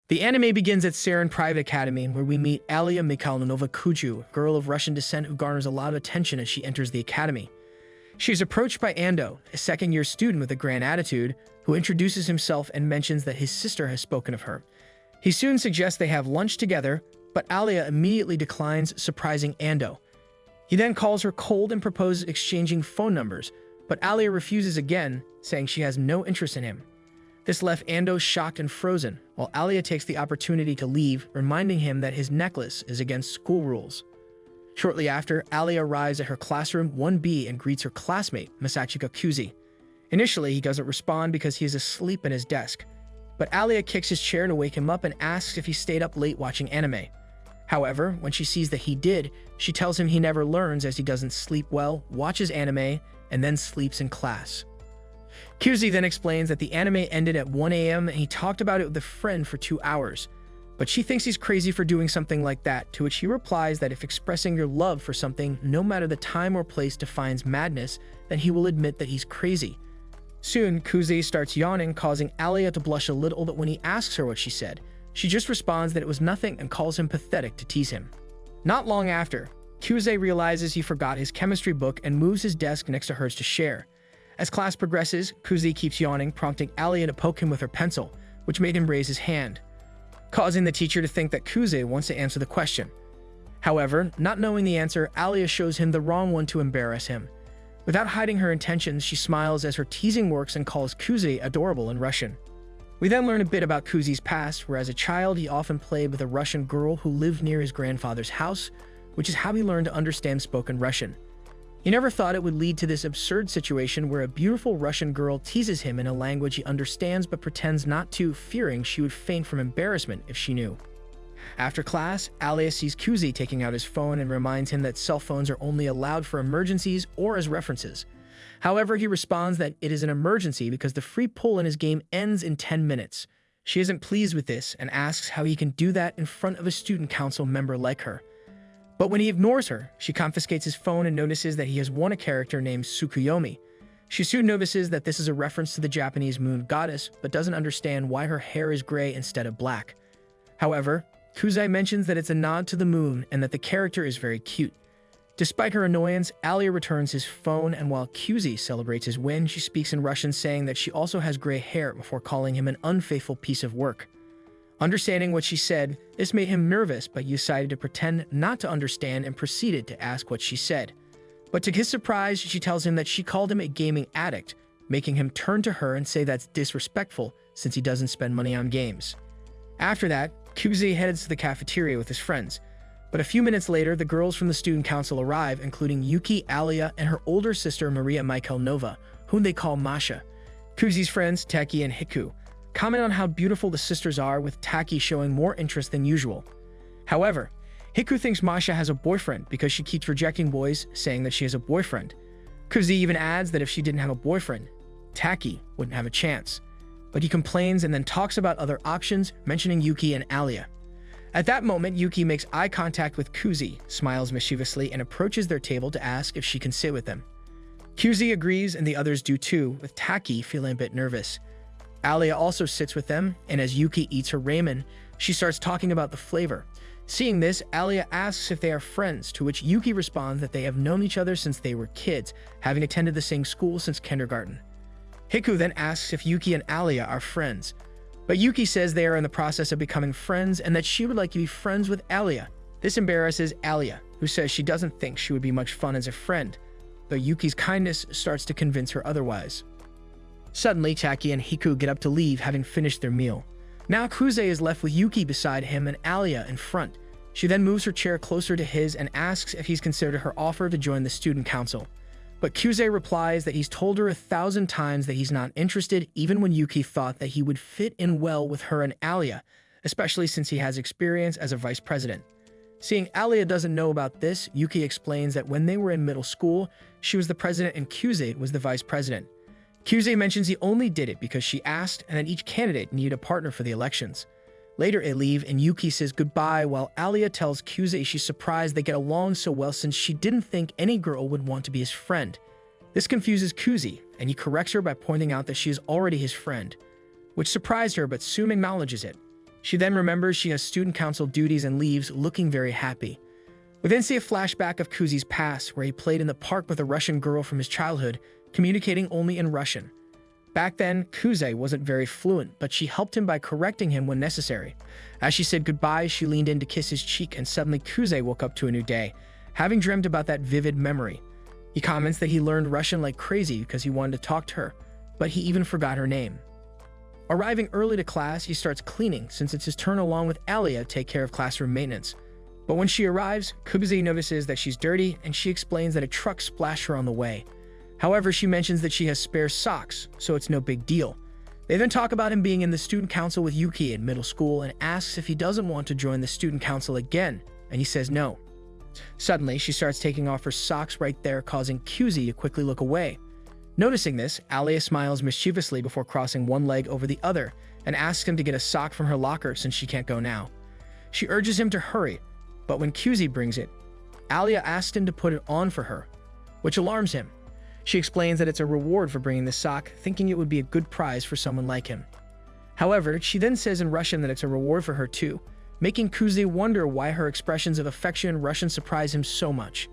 The anime begins at Saren Private Academy, where we meet Alya Mikhailova Kuju, a girl of Russian descent who garners a lot of attention as she enters the academy. She is approached by Ando, a second-year student with a grand attitude, who introduces himself and mentions that his sister has spoken of her. He soon suggests they have lunch together, but Alya immediately declines, surprising Ando. He then calls her cold and proposes exchanging phone numbers, but Alya refuses again, saying she has no interest in him. This left Ando shocked and frozen, while Alya takes the opportunity to leave, reminding him that his necklace is against school rules. Shortly after, Alya arrives at her classroom 1B and greets her classmate, Masachika Kuzi. Initially, he doesn't respond because he is asleep at his desk, but Alya kicks his chair to wake him up and asks if he stayed up late watching anime. However, when she sees that he did, she tells him he never learns as he doesn't sleep well, watches anime, and then sleeps in class. Kuzi then explains that the anime ended at 1 a.m. and he talked about it with a friend for 2 hours. But she thinks he's crazy for doing something like that, to which he replies that if expressing your love for something, no matter the time or place, defines madness, then he will admit that he's crazy. Soon, Kuzi starts yawning, causing Alya to blush a little, but when he asks her what she said, she just responds that it was nothing and calls him pathetic to tease him. Not long after, Kuzi realizes he forgot his chemistry book and moves his desk next to hers to share. As class progresses, Kuzi keeps yawning, prompting Alya to poke him with her pencil, which made him raise his hand, causing the teacher to think that Kuzi wants to answer the question. However, not knowing the answer, Alya shows him the wrong one to embarrass him. Without hiding her intentions, she smiles as her teasing works and calls Kuzi adorable in Russian. We then learn a bit about Kuzi's past, where as a child he often played with a Russian girl who lived near his grandfather's house, which is how he learned to understand spoken Russian. He never thought it would lead to this absurd situation where a beautiful Russian girl teases him in a language he understands but pretends not to, fearing she would faint from embarrassment if she knew. After class, Alya sees Kuzi taking out his phone and reminds him that cell phones are only allowed for emergencies or as references. However, he responds that it is an emergency because the free pull in his game ends in 10 minutes. She isn't pleased with this and asks how he can do that in front of a student council member like her. But when he ignores her, she confiscates his phone and notices that he has won a character named Tsukuyomi. She soon notices that this is a reference to the Japanese moon goddess, but doesn't understand why her hair is gray instead of black. However, Kuzi mentions that it's a nod to the moon and that the character is very cute. Despite her annoyance, Alya returns his phone, and while Kuzi celebrates his win, she speaks in Russian saying that she also has gray hair before calling him an unfaithful piece of work. Understanding what she said, this made him nervous, but he decided to pretend not to understand and proceeded to ask what she said. But to his surprise, she tells him that she called him a gaming addict, making him turn to her and say that's disrespectful since he doesn't spend money on games. After that, Kuzi heads to the cafeteria with his friends. But a few minutes later, the girls from the student council arrive, including Yuki, Alya, and her older sister Maria Mikhailova, whom they call Masha. Kuzi's friends, Taki and Hiku, comment on how beautiful the sisters are, with Taki showing more interest than usual. However, Hiku thinks Masha has a boyfriend because she keeps rejecting boys, saying that she has a boyfriend. Kuzi even adds that if she didn't have a boyfriend, Taki wouldn't have a chance. But he complains and then talks about other options, mentioning Yuki and Alya. At that moment, Yuki makes eye contact with Kuzi, smiles mischievously, and approaches their table to ask if she can sit with them. Kuzi agrees and the others do too, with Taki feeling a bit nervous. Alya also sits with them, and as Yuki eats her ramen, she starts talking about the flavor. Seeing this, Alya asks if they are friends, to which Yuki responds that they have known each other since they were kids, having attended the same school since kindergarten. Hiku then asks if Yuki and Alya are friends, but Yuki says they are in the process of becoming friends and that she would like to be friends with Alya. This embarrasses Alya, who says she doesn't think she would be much fun as a friend, though Yuki's kindness starts to convince her otherwise. Suddenly, Taki and Hiku get up to leave, having finished their meal. Now Kuzi is left with Yuki beside him and Alya in front. She then moves her chair closer to his and asks if he's considered her offer to join the student council. But Kuzi replies that he's told her 1,000 times that he's not interested, even when Yuki thought that he would fit in well with her and Alya, especially since he has experience as a vice president. Seeing Alya doesn't know about this, Yuki explains that when they were in middle school, she was the president and Kuzi was the vice president. Kuzi mentions he only did it because she asked and that each candidate needed a partner for the elections. Later they leave and Yuki says goodbye while Alya tells Kuzi she's surprised they get along so well since she didn't think any girl would want to be his friend. This confuses Kuzi and he corrects her by pointing out that she is already his friend, which surprised her but soon acknowledges it. She then remembers she has student council duties and leaves, looking very happy. We then see a flashback of Kuzi's past, where he played in the park with a Russian girl from his childhood, communicating only in Russian. Back then, Kuze wasn't very fluent, but she helped him by correcting him when necessary. As she said goodbye, she leaned in to kiss his cheek, and suddenly Kuze woke up to a new day, having dreamt about that vivid memory. He comments that he learned Russian like crazy because he wanted to talk to her, but he even forgot her name. Arriving early to class, he starts cleaning since it's his turn along with Alya to take care of classroom maintenance. But when she arrives, Kuze notices that she's dirty, and she explains that a truck splashed her on the way. However, she mentions that she has spare socks, so it's no big deal. They then talk about him being in the student council with Yuki in middle school and asks if he doesn't want to join the student council again, and he says no. Suddenly, she starts taking off her socks right there, causing Kuze to quickly look away. Noticing this, Alya smiles mischievously before crossing one leg over the other and asks him to get a sock from her locker since she can't go now. She urges him to hurry, but when Kuze brings it, Alya asks him to put it on for her, which alarms him. She explains that it's a reward for bringing the sock, thinking it would be a good prize for someone like him. However, she then says in Russian that it's a reward for her too, making Kuze wonder why her expressions of affection in Russian surprise him so much.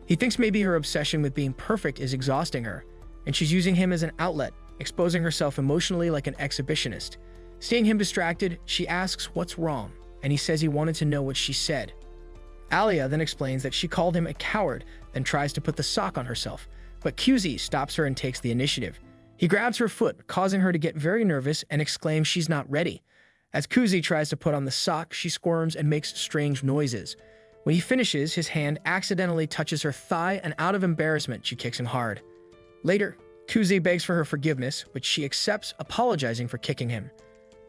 He thinks maybe her obsession with being perfect is exhausting her, and she's using him as an outlet, exposing herself emotionally like an exhibitionist. Seeing him distracted, she asks what's wrong, and he says he wanted to know what she said. Alya then explains that she called him a coward, then tries to put the sock on herself, but Kuze stops her and takes the initiative. He grabs her foot, causing her to get very nervous and exclaims she's not ready. As Kuze tries to put on the sock, she squirms and makes strange noises. When he finishes, his hand accidentally touches her thigh, and out of embarrassment, she kicks him hard. Later, Kuze begs for her forgiveness, which she accepts, apologizing for kicking him.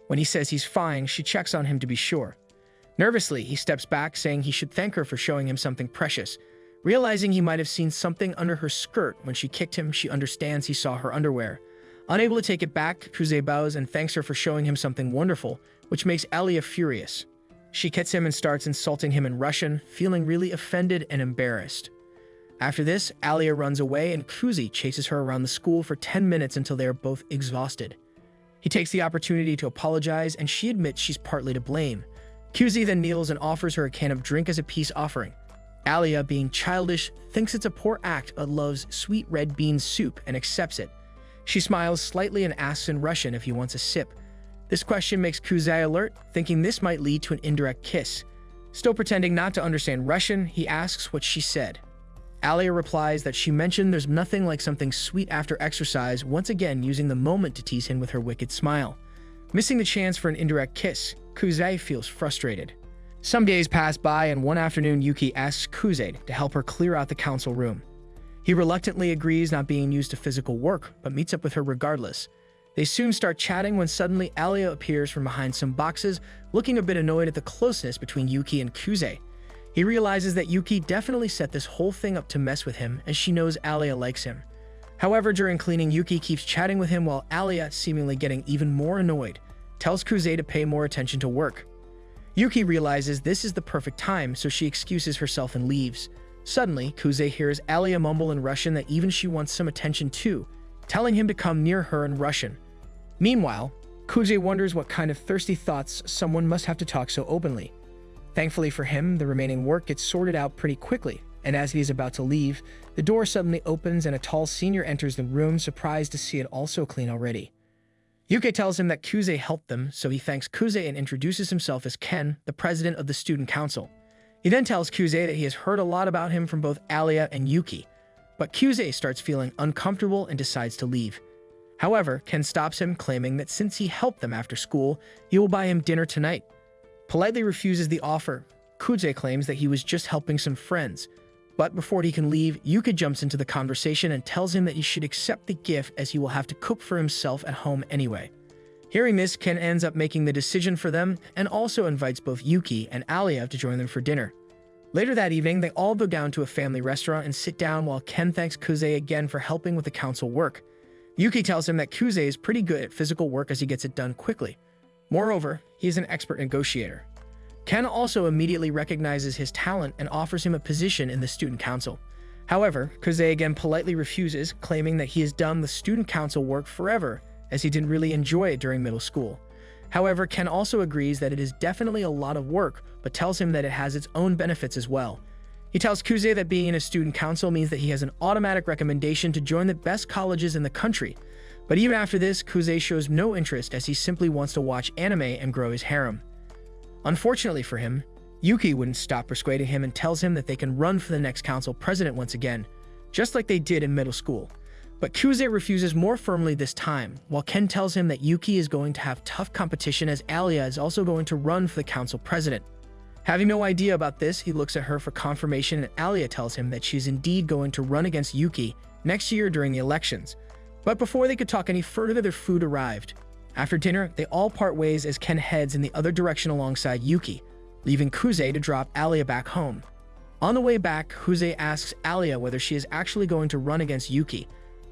When he says he's fine, she checks on him to be sure. Nervously, he steps back, saying he should thank her for showing him something precious. Realizing he might have seen something under her skirt when she kicked him, she understands he saw her underwear. Unable to take it back, Kuze bows and thanks her for showing him something wonderful, which makes Alya furious. She gets him and starts insulting him in Russian, feeling really offended and embarrassed. After this, Alya runs away and Kuze chases her around the school for 10 minutes until they are both exhausted. He takes the opportunity to apologize, and she admits she's partly to blame. Kuze then kneels and offers her a can of drink as a peace offering. Alya, being childish, thinks it's a poor act but loves sweet red bean soup and accepts it. She smiles slightly and asks in Russian if he wants a sip. This question makes Kuze alert, thinking this might lead to an indirect kiss. Still pretending not to understand Russian, he asks what she said. Alya replies that she mentioned there's nothing like something sweet after exercise, once again using the moment to tease him with her wicked smile. Missing the chance for an indirect kiss, Kuze feels frustrated. Some days pass by, and one afternoon Yuki asks Kuze to help her clear out the council room. He reluctantly agrees, not being used to physical work, but meets up with her regardless. They soon start chatting when suddenly Alya appears from behind some boxes, looking a bit annoyed at the closeness between Yuki and Kuze. He realizes that Yuki definitely set this whole thing up to mess with him, as she knows Alya likes him. However, during cleaning, Yuki keeps chatting with him while Alya, seemingly getting even more annoyed, tells Kuze to pay more attention to work. Yuki realizes this is the perfect time, so she excuses herself and leaves. Suddenly, Kuze hears Alya mumble in Russian that even she wants some attention too, telling him to come near her in Russian. Meanwhile, Kuze wonders what kind of thirsty thoughts someone must have to talk so openly. Thankfully for him, the remaining work gets sorted out pretty quickly, and as he is about to leave, the door suddenly opens and a tall senior enters the room, surprised to see it all so clean already. Yuki tells him that Kuze helped them, so he thanks Kuze and introduces himself as Ken, the president of the student council. He then tells Kuze that he has heard a lot about him from both Alya and Yuki, but Kuze starts feeling uncomfortable and decides to leave. However, Ken stops him, claiming that since he helped them after school, he will buy him dinner tonight. Politely refuses the offer. Kuze claims that he was just helping some friends, but before he can leave, Yuki jumps into the conversation and tells him that he should accept the gift as he will have to cook for himself at home anyway. Hearing this, Ken ends up making the decision for them and also invites both Yuki and Alya to join them for dinner. Later that evening, they all go down to a family restaurant and sit down while Ken thanks Kuze again for helping with the council work. Yuki tells him that Kuze is pretty good at physical work as he gets it done quickly. Moreover, he is an expert negotiator. Ken also immediately recognizes his talent and offers him a position in the student council. However, Kuze again politely refuses, claiming that he has done the student council work forever as he didn't really enjoy it during middle school. However, Ken also agrees that it is definitely a lot of work, but tells him that it has its own benefits as well. He tells Kuze that being in a student council means that he has an automatic recommendation to join the best colleges in the country. But even after this, Kuze shows no interest as he simply wants to watch anime and grow his harem. Unfortunately for him, Yuki wouldn't stop persuading him and tells him that they can run for the next council president once again, just like they did in middle school. But Kuze refuses more firmly this time, while Ken tells him that Yuki is going to have tough competition as Alya is also going to run for the council president. Having no idea about this, he looks at her for confirmation and Alya tells him that she's indeed going to run against Yuki next year during the elections. But before they could talk any further, their food arrived. After dinner, they all part ways as Ken heads in the other direction alongside Yuki, leaving Kuze to drop Alya back home. On the way back, Kuze asks Alya whether she is actually going to run against Yuki,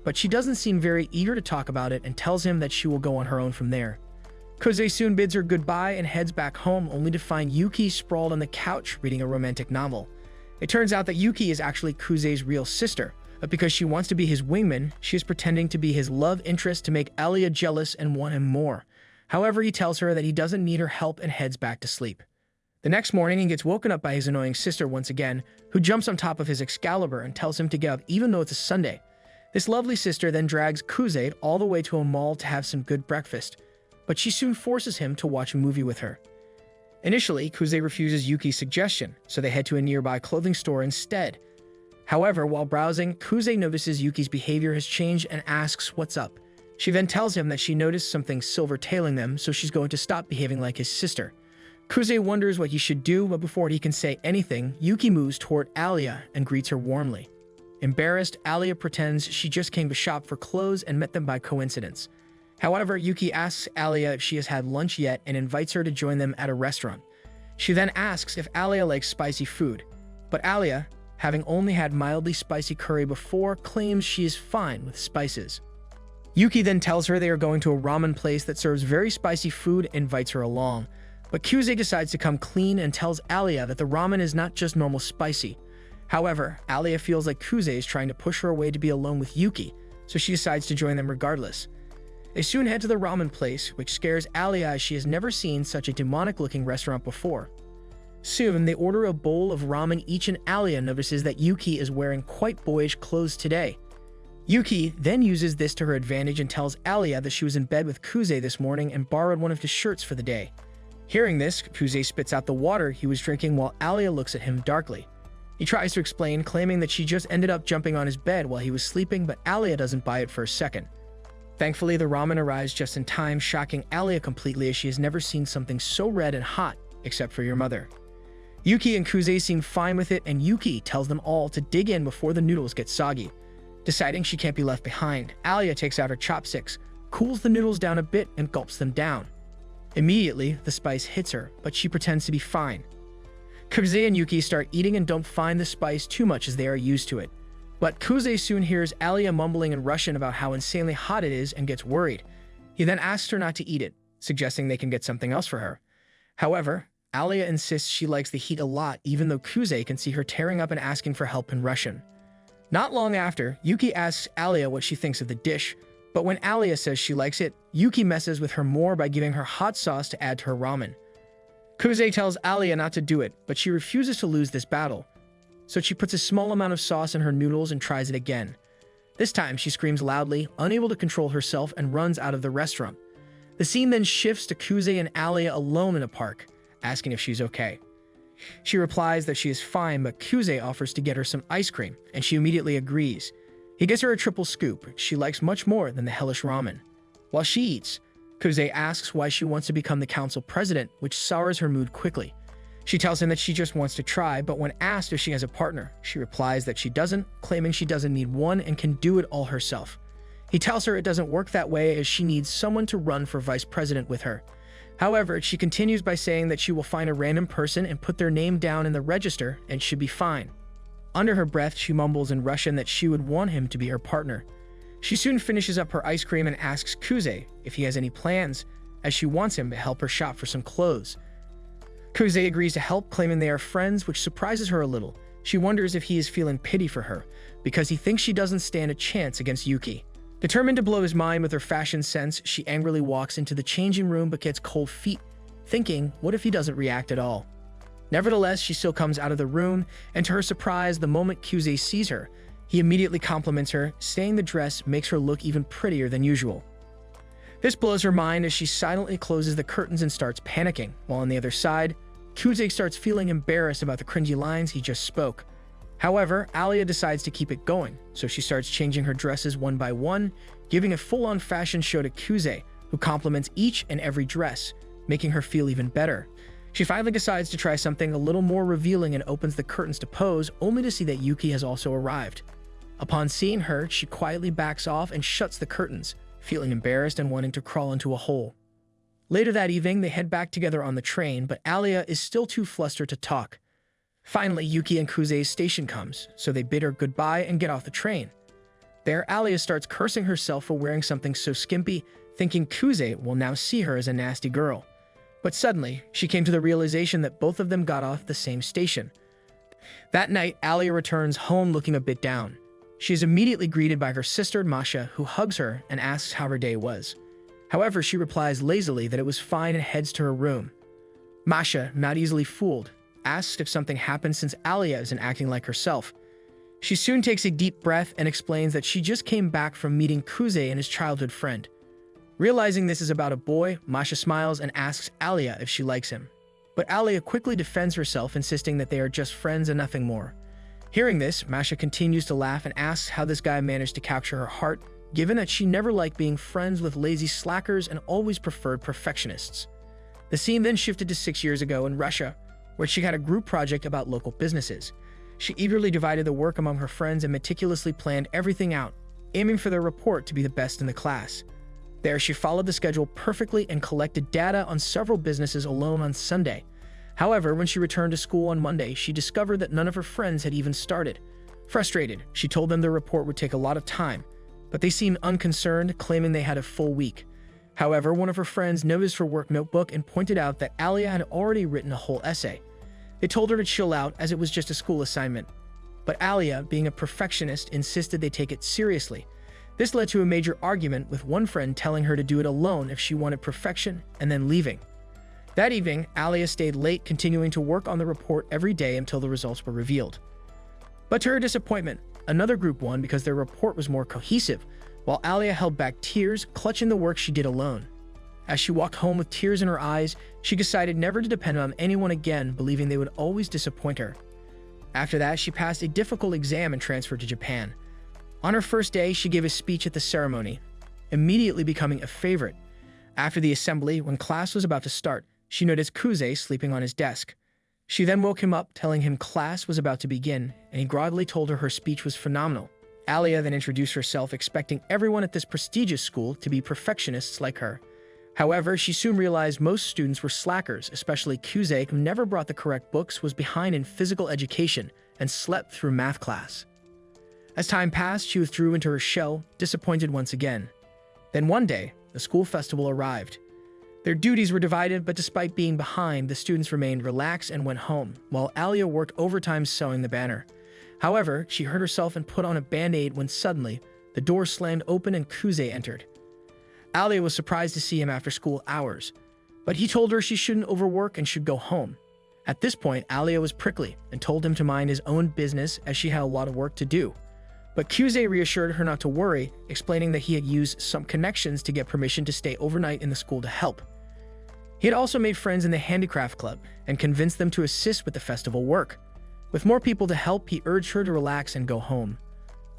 but she doesn't seem very eager to talk about it and tells him that she will go on her own from there. Kuze soon bids her goodbye and heads back home only to find Yuki sprawled on the couch reading a romantic novel. It turns out that Yuki is actually Kuze's real sister, but because she wants to be his wingman, she is pretending to be his love interest to make Alya jealous and want him more. However, he tells her that he doesn't need her help and heads back to sleep. The next morning, he gets woken up by his annoying sister once again, who jumps on top of his Excalibur and tells him to get up even though it's a Sunday. This lovely sister then drags Kuze all the way to a mall to have some good breakfast, but she soon forces him to watch a movie with her. Initially, Kuze refuses Yuki's suggestion, so they head to a nearby clothing store instead. However, while browsing, Kuze notices Yuki's behavior has changed and asks what's up. She then tells him that she noticed something silver tailing them, so she's going to stop behaving like his sister. Kuze wonders what he should do, but before he can say anything, Yuki moves toward Alya and greets her warmly. Embarrassed, Alya pretends she just came to shop for clothes and met them by coincidence. However, Yuki asks Alya if she has had lunch yet and invites her to join them at a restaurant. She then asks if Alya likes spicy food, but Alya, having only had mildly spicy curry before, claims she is fine with spices. Yuki then tells her they are going to a ramen place that serves very spicy food and invites her along. But Kuze decides to come clean and tells Alya that the ramen is not just normal spicy. However, Alya feels like Kuze is trying to push her away to be alone with Yuki, so she decides to join them regardless. They soon head to the ramen place, which scares Alya as she has never seen such a demonic-looking restaurant before. Soon, they order a bowl of ramen each and Alya notices that Yuki is wearing quite boyish clothes today. Yuki then uses this to her advantage and tells Alya that she was in bed with Kuze this morning and borrowed one of his shirts for the day. Hearing this, Kuze spits out the water he was drinking while Alya looks at him darkly. He tries to explain, claiming that she just ended up jumping on his bed while he was sleeping, but Alya doesn't buy it for a second. Thankfully, the ramen arrives just in time, shocking Alya completely as she has never seen something so red and hot, except for your mother. Yuki and Kuze seem fine with it, and Yuki tells them all to dig in before the noodles get soggy. Deciding she can't be left behind, Alya takes out her chopsticks, cools the noodles down a bit, and gulps them down. Immediately, the spice hits her, but she pretends to be fine. Kuze and Yuki start eating and don't find the spice too much as they are used to it. But Kuze soon hears Alya mumbling in Russian about how insanely hot it is and gets worried. He then asks her not to eat it, suggesting they can get something else for her. However, Alya insists she likes the heat a lot, even though Kuze can see her tearing up and asking for help in Russian. Not long after, Yuki asks Alya what she thinks of the dish, but when Alya says she likes it, Yuki messes with her more by giving her hot sauce to add to her ramen. Kuze tells Alya not to do it, but she refuses to lose this battle, so she puts a small amount of sauce in her noodles and tries it again. This time, she screams loudly, unable to control herself, and runs out of the restaurant. The scene then shifts to Kuze and Alya alone in a park, asking if she's okay. She replies that she is fine, but Kuze offers to get her some ice cream, and she immediately agrees. He gets her a triple scoop she likes much more than the hellish ramen. While she eats, Kuze asks why she wants to become the council president, which sours her mood quickly. She tells him that she just wants to try, but when asked if she has a partner, she replies that she doesn't, claiming she doesn't need one and can do it all herself. He tells her it doesn't work that way as she needs someone to run for vice president with her. However, she continues by saying that she will find a random person and put their name down in the register and should be fine. Under her breath, she mumbles in Russian that she would want him to be her partner. She soon finishes up her ice cream and asks Kuze if he has any plans, as she wants him to help her shop for some clothes. Kuze agrees to help, claiming they are friends, which surprises her a little. She wonders if he is feeling pity for her, because he thinks she doesn't stand a chance against Yuki. Determined to blow his mind with her fashion sense, she angrily walks into the changing room but gets cold feet, thinking, what if he doesn't react at all? Nevertheless, she still comes out of the room, and to her surprise, the moment Kyuze sees her, he immediately compliments her, saying the dress makes her look even prettier than usual. This blows her mind as she silently closes the curtains and starts panicking, while on the other side, Kyuze starts feeling embarrassed about the cringy lines he just spoke. However, Alya decides to keep it going, so she starts changing her dresses one by one, giving a full-on fashion show to Kyuze, who compliments each and every dress, making her feel even better. She finally decides to try something a little more revealing and opens the curtains to pose, only to see that Yuki has also arrived. Upon seeing her, she quietly backs off and shuts the curtains, feeling embarrassed and wanting to crawl into a hole. Later that evening, they head back together on the train, but Alya is still too flustered to talk. Finally, Yuki and Kuze's station comes, so they bid her goodbye and get off the train. There, Alya starts cursing herself for wearing something so skimpy, thinking Kuze will now see her as a nasty girl. But suddenly, she came to the realization that both of them got off the same station. That night, Alya returns home looking a bit down. She is immediately greeted by her sister, Masha, who hugs her and asks how her day was. However, she replies lazily that it was fine and heads to her room. Masha, not easily fooled, asks if something happened since Alya isn't acting like herself. She soon takes a deep breath and explains that she just came back from meeting Kuze and his childhood friend. Realizing this is about a boy, Masha smiles and asks Alya if she likes him. But Alya quickly defends herself, insisting that they are just friends and nothing more. Hearing this, Masha continues to laugh and asks how this guy managed to capture her heart, given that she never liked being friends with lazy slackers and always preferred perfectionists. The scene then shifted to 6 years ago in Russia, where she had a group project about local businesses. She eagerly divided the work among her friends and meticulously planned everything out, aiming for their report to be the best in the class. There, she followed the schedule perfectly and collected data on several businesses alone on Sunday. However, when she returned to school on Monday, she discovered that none of her friends had even started. Frustrated, she told them their report would take a lot of time, but they seemed unconcerned, claiming they had a full week. However, one of her friends noticed her work notebook and pointed out that Alya had already written a whole essay. They told her to chill out as it was just a school assignment. But Alya, being a perfectionist, insisted they take it seriously. This led to a major argument, with one friend telling her to do it alone if she wanted perfection and then leaving. That evening, Alya stayed late, continuing to work on the report every day until the results were revealed. But to her disappointment, another group won because their report was more cohesive, while Alya held back tears, clutching the work she did alone. As she walked home with tears in her eyes, she decided never to depend on anyone again, believing they would always disappoint her. After that, she passed a difficult exam and transferred to Japan. On her first day, she gave a speech at the ceremony, immediately becoming a favorite. After the assembly, when class was about to start, she noticed Kuze sleeping on his desk. She then woke him up, telling him class was about to begin, and he groggily told her speech was phenomenal. Alya then introduced herself, expecting everyone at this prestigious school to be perfectionists like her. However, she soon realized most students were slackers, especially Kuze, who never brought the correct books, was behind in physical education, and slept through math class. As time passed, she withdrew into her shell, disappointed once again. Then one day, the school festival arrived. Their duties were divided, but despite being behind, the students remained relaxed and went home, while Alya worked overtime sewing the banner. However, she hurt herself and put on a band-aid when suddenly, the door slammed open and Kuze entered. Alya was surprised to see him after school hours, but he told her she shouldn't overwork and should go home. At this point, Alya was prickly and told him to mind his own business as she had a lot of work to do. But Kuze reassured her not to worry, explaining that he had used some connections to get permission to stay overnight in the school to help. He had also made friends in the handicraft club and convinced them to assist with the festival work. With more people to help, he urged her to relax and go home.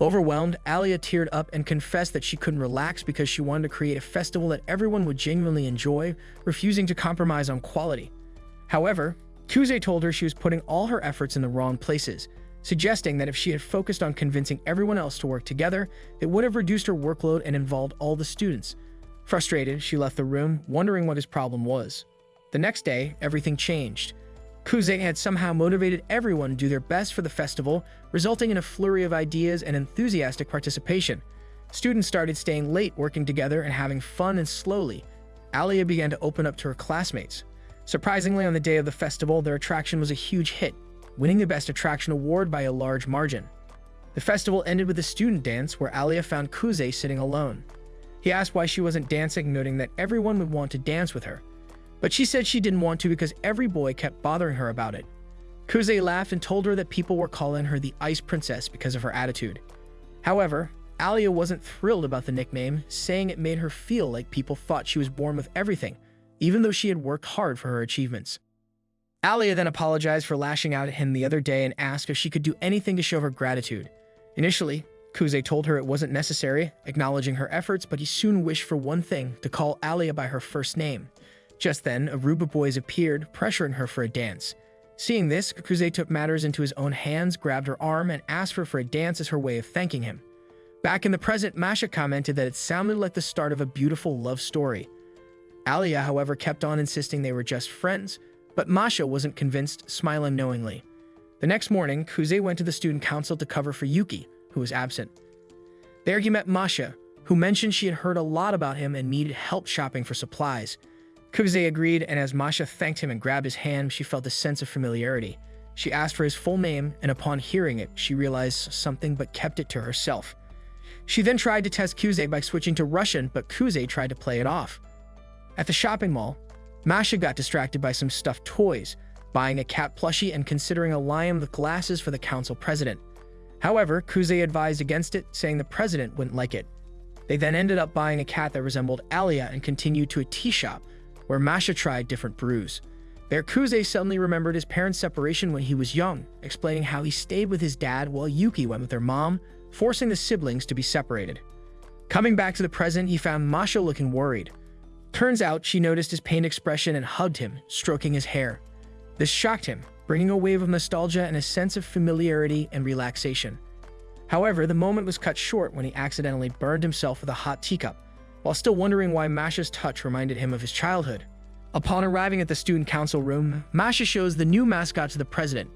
Overwhelmed, Alya teared up and confessed that she couldn't relax because she wanted to create a festival that everyone would genuinely enjoy, refusing to compromise on quality. However, Kuze told her she was putting all her efforts in the wrong places, suggesting that if she had focused on convincing everyone else to work together, it would have reduced her workload and involved all the students. Frustrated, she left the room, wondering what his problem was. The next day, everything changed. Kuze had somehow motivated everyone to do their best for the festival, resulting in a flurry of ideas and enthusiastic participation. Students started staying late, working together, and having fun, and slowly, Alya began to open up to her classmates. Surprisingly, on the day of the festival, their attraction was a huge hit, winning the Best Attraction award by a large margin. The festival ended with a student dance where Alya found Kuze sitting alone. He asked why she wasn't dancing, noting that everyone would want to dance with her. But she said she didn't want to because every boy kept bothering her about it. Kuze laughed and told her that people were calling her the Ice Princess because of her attitude. However, Alya wasn't thrilled about the nickname, saying it made her feel like people thought she was born with everything, even though she had worked hard for her achievements. Alya then apologized for lashing out at him the other day and asked if she could do anything to show her gratitude. Initially, Kuze told her it wasn't necessary, acknowledging her efforts, but he soon wished for one thing: to call Alya by her first name. Just then, a group of boys appeared, pressuring her for a dance. Seeing this, Kuze took matters into his own hands, grabbed her arm, and asked her for a dance as her way of thanking him. Back in the present, Masha commented that it sounded like the start of a beautiful love story. Alya, however, kept on insisting they were just friends, but Masha wasn't convinced, smiling knowingly. The next morning, Kuze went to the student council to cover for Yuki, who was absent. There he met Masha, who mentioned she had heard a lot about him and needed help shopping for supplies. Kuze agreed, and as Masha thanked him and grabbed his hand, she felt a sense of familiarity. She asked for his full name, and upon hearing it, she realized something but kept it to herself. She then tried to test Kuze by switching to Russian, but Kuze tried to play it off. At the shopping mall, Masha got distracted by some stuffed toys, buying a cat plushie and considering a lion with glasses for the council president. However, Kuze advised against it, saying the president wouldn't like it. They then ended up buying a cat that resembled Alya and continued to a tea shop, where Masha tried different brews. There, Kuze suddenly remembered his parents' separation when he was young, explaining how he stayed with his dad while Yuki went with her mom, forcing the siblings to be separated. Coming back to the present, he found Masha looking worried. Turns out she noticed his pained expression and hugged him, stroking his hair. This shocked him, bringing a wave of nostalgia and a sense of familiarity and relaxation. However, the moment was cut short when he accidentally burned himself with a hot teacup, while still wondering why Masha's touch reminded him of his childhood. Upon arriving at the student council room, Masha shows the new mascot to the president.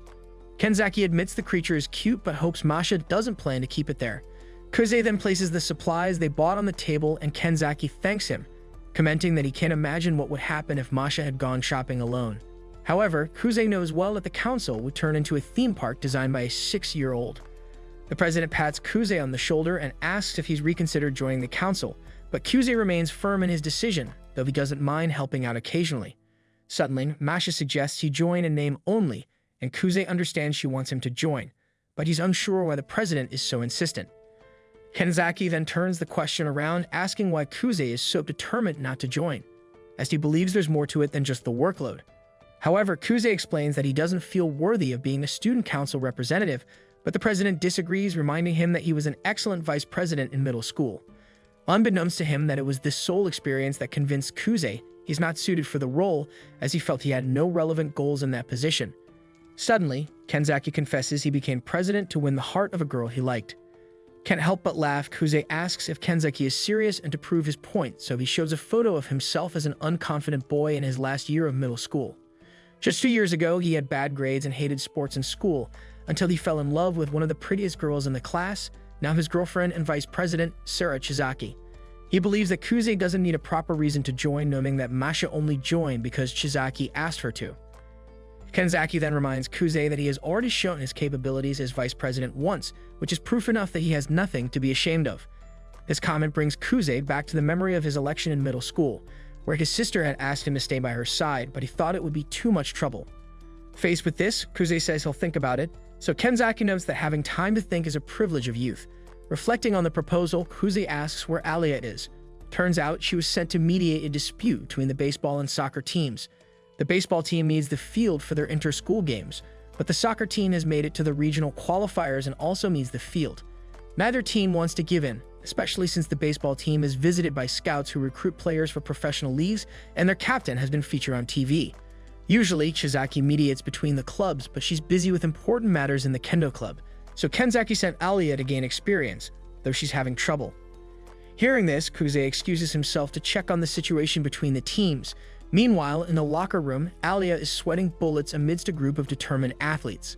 Kenzaki admits the creature is cute but hopes Masha doesn't plan to keep it there. Kuze then places the supplies they bought on the table and Kenzaki thanks him, commenting that he can't imagine what would happen if Masha had gone shopping alone. However, Kuze knows well that the council would turn into a theme park designed by a 6-year-old. The president pats Kuze on the shoulder and asks if he's reconsidered joining the council, but Kuze remains firm in his decision, though he doesn't mind helping out occasionally. Suddenly, Masha suggests he join in name only, and Kuze understands she wants him to join, but he's unsure why the president is so insistent. Kenzaki then turns the question around, asking why Kuze is so determined not to join, as he believes there's more to it than just the workload. However, Kuze explains that he doesn't feel worthy of being a student council representative, but the president disagrees, reminding him that he was an excellent vice president in middle school. Unbeknownst to him that it was this sole experience that convinced Kuze he's not suited for the role, as he felt he had no relevant goals in that position. Suddenly, Kenzaki confesses he became president to win the heart of a girl he liked. Can't help but laugh, Kuze asks if Kenzaki is serious and to prove his point, so he shows a photo of himself as an unconfident boy in his last year of middle school. Just 2 years ago, he had bad grades and hated sports in school, until he fell in love with one of the prettiest girls in the class, now his girlfriend and vice president, Sarah Chizaki. He believes that Kuze doesn't need a proper reason to join, knowing that Masha only joined because Chizaki asked her to. Kenzaki then reminds Kuze that he has already shown his capabilities as vice president once, which is proof enough that he has nothing to be ashamed of. This comment brings Kuze back to the memory of his election in middle school, where his sister had asked him to stay by her side, but he thought it would be too much trouble. Faced with this, Kuze says he'll think about it, so Kenzaki notes that having time to think is a privilege of youth. Reflecting on the proposal, Kuze asks where Alya is. Turns out she was sent to mediate a dispute between the baseball and soccer teams. The baseball team needs the field for their inter-school games, but the soccer team has made it to the regional qualifiers and also needs the field. Neither team wants to give in, especially since the baseball team is visited by scouts who recruit players for professional leagues, and their captain has been featured on TV. Usually, Chizaki mediates between the clubs, but she's busy with important matters in the kendo club, so Kenzaki sent Alya to gain experience, though she's having trouble. Hearing this, Kuze excuses himself to check on the situation between the teams. Meanwhile, in the locker room, Alya is sweating bullets amidst a group of determined athletes.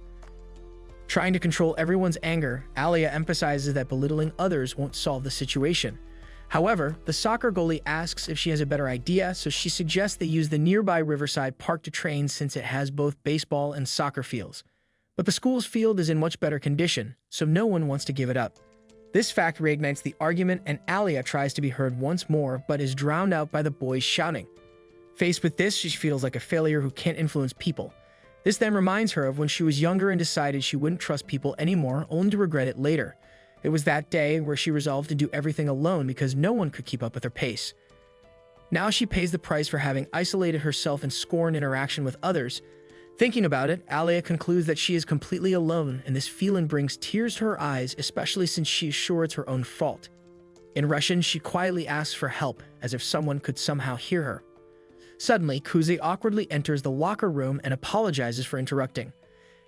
Trying to control everyone's anger, Alya emphasizes that belittling others won't solve the situation. However, the soccer goalie asks if she has a better idea, so she suggests they use the nearby Riverside Park to train since it has both baseball and soccer fields. But the school's field is in much better condition, so no one wants to give it up. This fact reignites the argument, and Alya tries to be heard once more, but is drowned out by the boys shouting. Faced with this, she feels like a failure who can't influence people. This then reminds her of when she was younger and decided she wouldn't trust people anymore, only to regret it later. It was that day where she resolved to do everything alone because no one could keep up with her pace. Now she pays the price for having isolated herself and scorned interaction with others. Thinking about it, Alya concludes that she is completely alone, and this feeling brings tears to her eyes, especially since she is sure it's her own fault. In Russian, she quietly asks for help, as if someone could somehow hear her. Suddenly, Kuze awkwardly enters the locker room and apologizes for interrupting.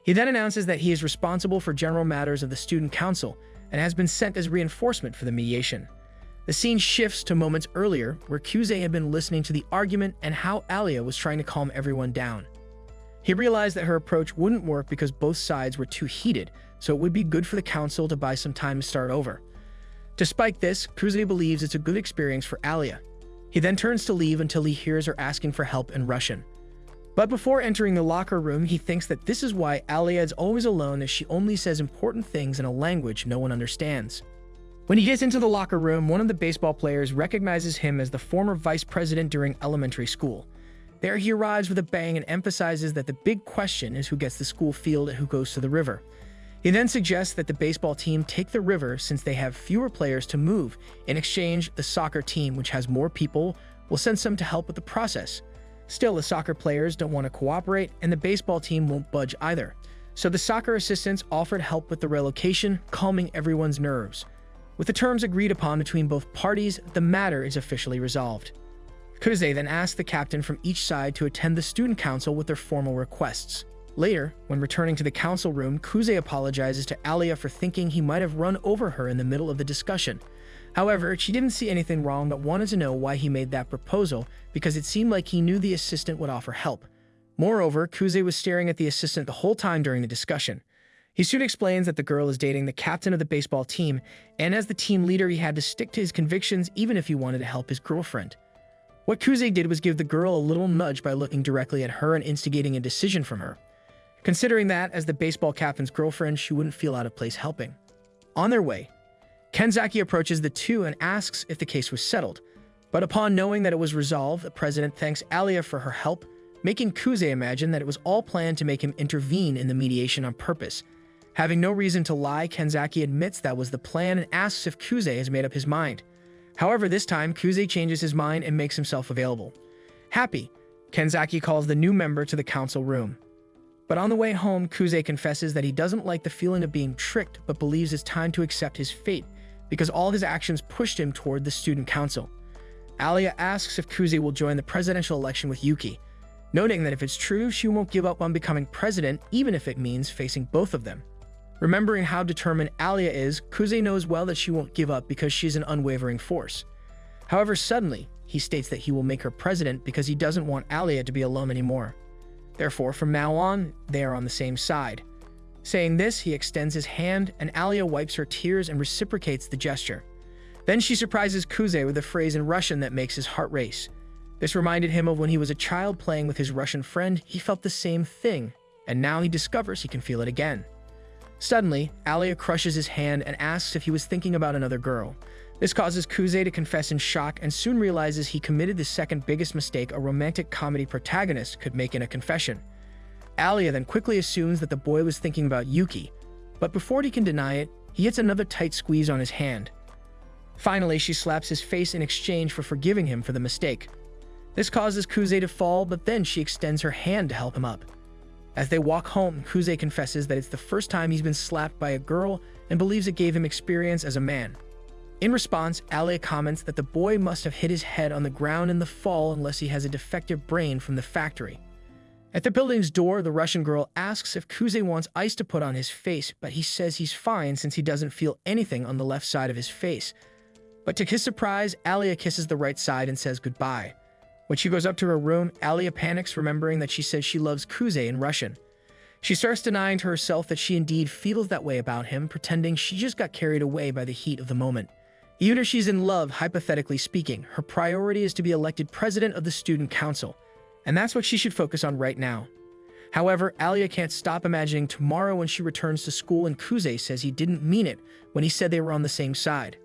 He then announces that he is responsible for general matters of the student council and has been sent as reinforcement for the mediation. The scene shifts to moments earlier, where Kuze had been listening to the argument and how Alya was trying to calm everyone down. He realized that her approach wouldn't work because both sides were too heated, so it would be good for the council to buy some time to start over. Despite this, Kuze believes it's a good experience for Alya. He then turns to leave until he hears her asking for help in Russian. But before entering the locker room, he thinks that this is why Alya is always alone, as she only says important things in a language no one understands. When he gets into the locker room, one of the baseball players recognizes him as the former vice president during elementary school. There he arrives with a bang and emphasizes that the big question is who gets the school field and who goes to the river. He then suggests that the baseball team take the river since they have fewer players to move. In exchange, the soccer team, which has more people, will send some to help with the process. Still, the soccer players don't want to cooperate, and the baseball team won't budge either. So the soccer assistants offered help with the relocation, calming everyone's nerves. With the terms agreed upon between both parties, the matter is officially resolved. Kuze then asks the captain from each side to attend the student council with their formal requests. Later, when returning to the council room, Kuze apologizes to Alya for thinking he might have run over her in the middle of the discussion. However, she didn't see anything wrong but wanted to know why he made that proposal, because it seemed like he knew the assistant would offer help. Moreover, Kuze was staring at the assistant the whole time during the discussion. He soon explains that the girl is dating the captain of the baseball team, and as the team leader he had to stick to his convictions even if he wanted to help his girlfriend. What Kuze did was give the girl a little nudge by looking directly at her and instigating a decision from her. Considering that, as the baseball captain's girlfriend, she wouldn't feel out of place helping. On their way, Kenzaki approaches the two and asks if the case was settled. But upon knowing that it was resolved, the president thanks Alya for her help, making Kuze imagine that it was all planned to make him intervene in the mediation on purpose. Having no reason to lie, Kenzaki admits that was the plan and asks if Kuze has made up his mind. However, this time, Kuze changes his mind and makes himself available. Happy, Kenzaki calls the new member to the council room. But on the way home, Kuze confesses that he doesn't like the feeling of being tricked, but believes it's time to accept his fate, because all his actions pushed him toward the student council. Alya asks if Kuze will join the presidential election with Yuki, noting that if it's true, she won't give up on becoming president, even if it means facing both of them. Remembering how determined Alya is, Kuze knows well that she won't give up because she's an unwavering force. However, suddenly, he states that he will make her president because he doesn't want Alya to be alone anymore. Therefore, from now on, they are on the same side. Saying this, he extends his hand, and Alya wipes her tears and reciprocates the gesture. Then she surprises Kuze with a phrase in Russian that makes his heart race. This reminded him of when he was a child playing with his Russian friend. He felt the same thing, and now he discovers he can feel it again. Suddenly, Alya crushes his hand and asks if he was thinking about another girl. This causes Kuze to confess in shock and soon realizes he committed the second biggest mistake a romantic comedy protagonist could make in a confession. Alya then quickly assumes that the boy was thinking about Yuki, but before he can deny it, he gets another tight squeeze on his hand. Finally, she slaps his face in exchange for forgiving him for the mistake. This causes Kuze to fall, but then she extends her hand to help him up. As they walk home, Kuze confesses that it's the first time he's been slapped by a girl and believes it gave him experience as a man. In response, Alya comments that the boy must have hit his head on the ground in the fall unless he has a defective brain from the factory. At the building's door, the Russian girl asks if Kuze wants ice to put on his face, but he says he's fine since he doesn't feel anything on the left side of his face. But to his surprise, Alya kisses the right side and says goodbye. When she goes up to her room, Alya panics, remembering that she says she loves Kuze in Russian. She starts denying to herself that she indeed feels that way about him, pretending she just got carried away by the heat of the moment. Even if she's in love, hypothetically speaking, her priority is to be elected president of the student council, and that's what she should focus on right now. However, Alya can't stop imagining tomorrow when she returns to school and Kuze says he didn't mean it when he said they were on the same side.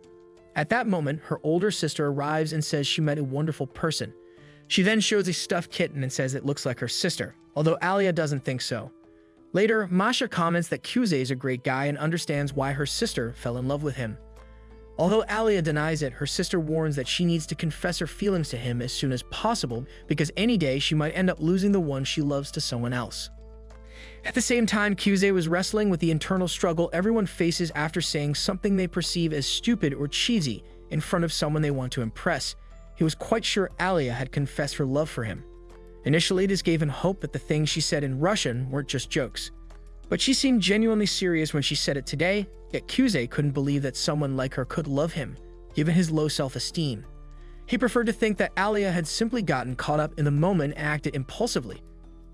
At that moment, her older sister arrives and says she met a wonderful person. She then shows a stuffed kitten and says it looks like her sister, although Alya doesn't think so. Later, Masha comments that Kuze is a great guy and understands why her sister fell in love with him. Although Alya denies it, her sister warns that she needs to confess her feelings to him as soon as possible because any day she might end up losing the one she loves to someone else. At the same time, Kuze was wrestling with the internal struggle everyone faces after saying something they perceive as stupid or cheesy in front of someone they want to impress. He was quite sure Alya had confessed her love for him. Initially, this gave him hope that the things she said in Russian weren't just jokes. But she seemed genuinely serious when she said it today, yet Kuze couldn't believe that someone like her could love him, given his low self-esteem. He preferred to think that Alya had simply gotten caught up in the moment and acted impulsively,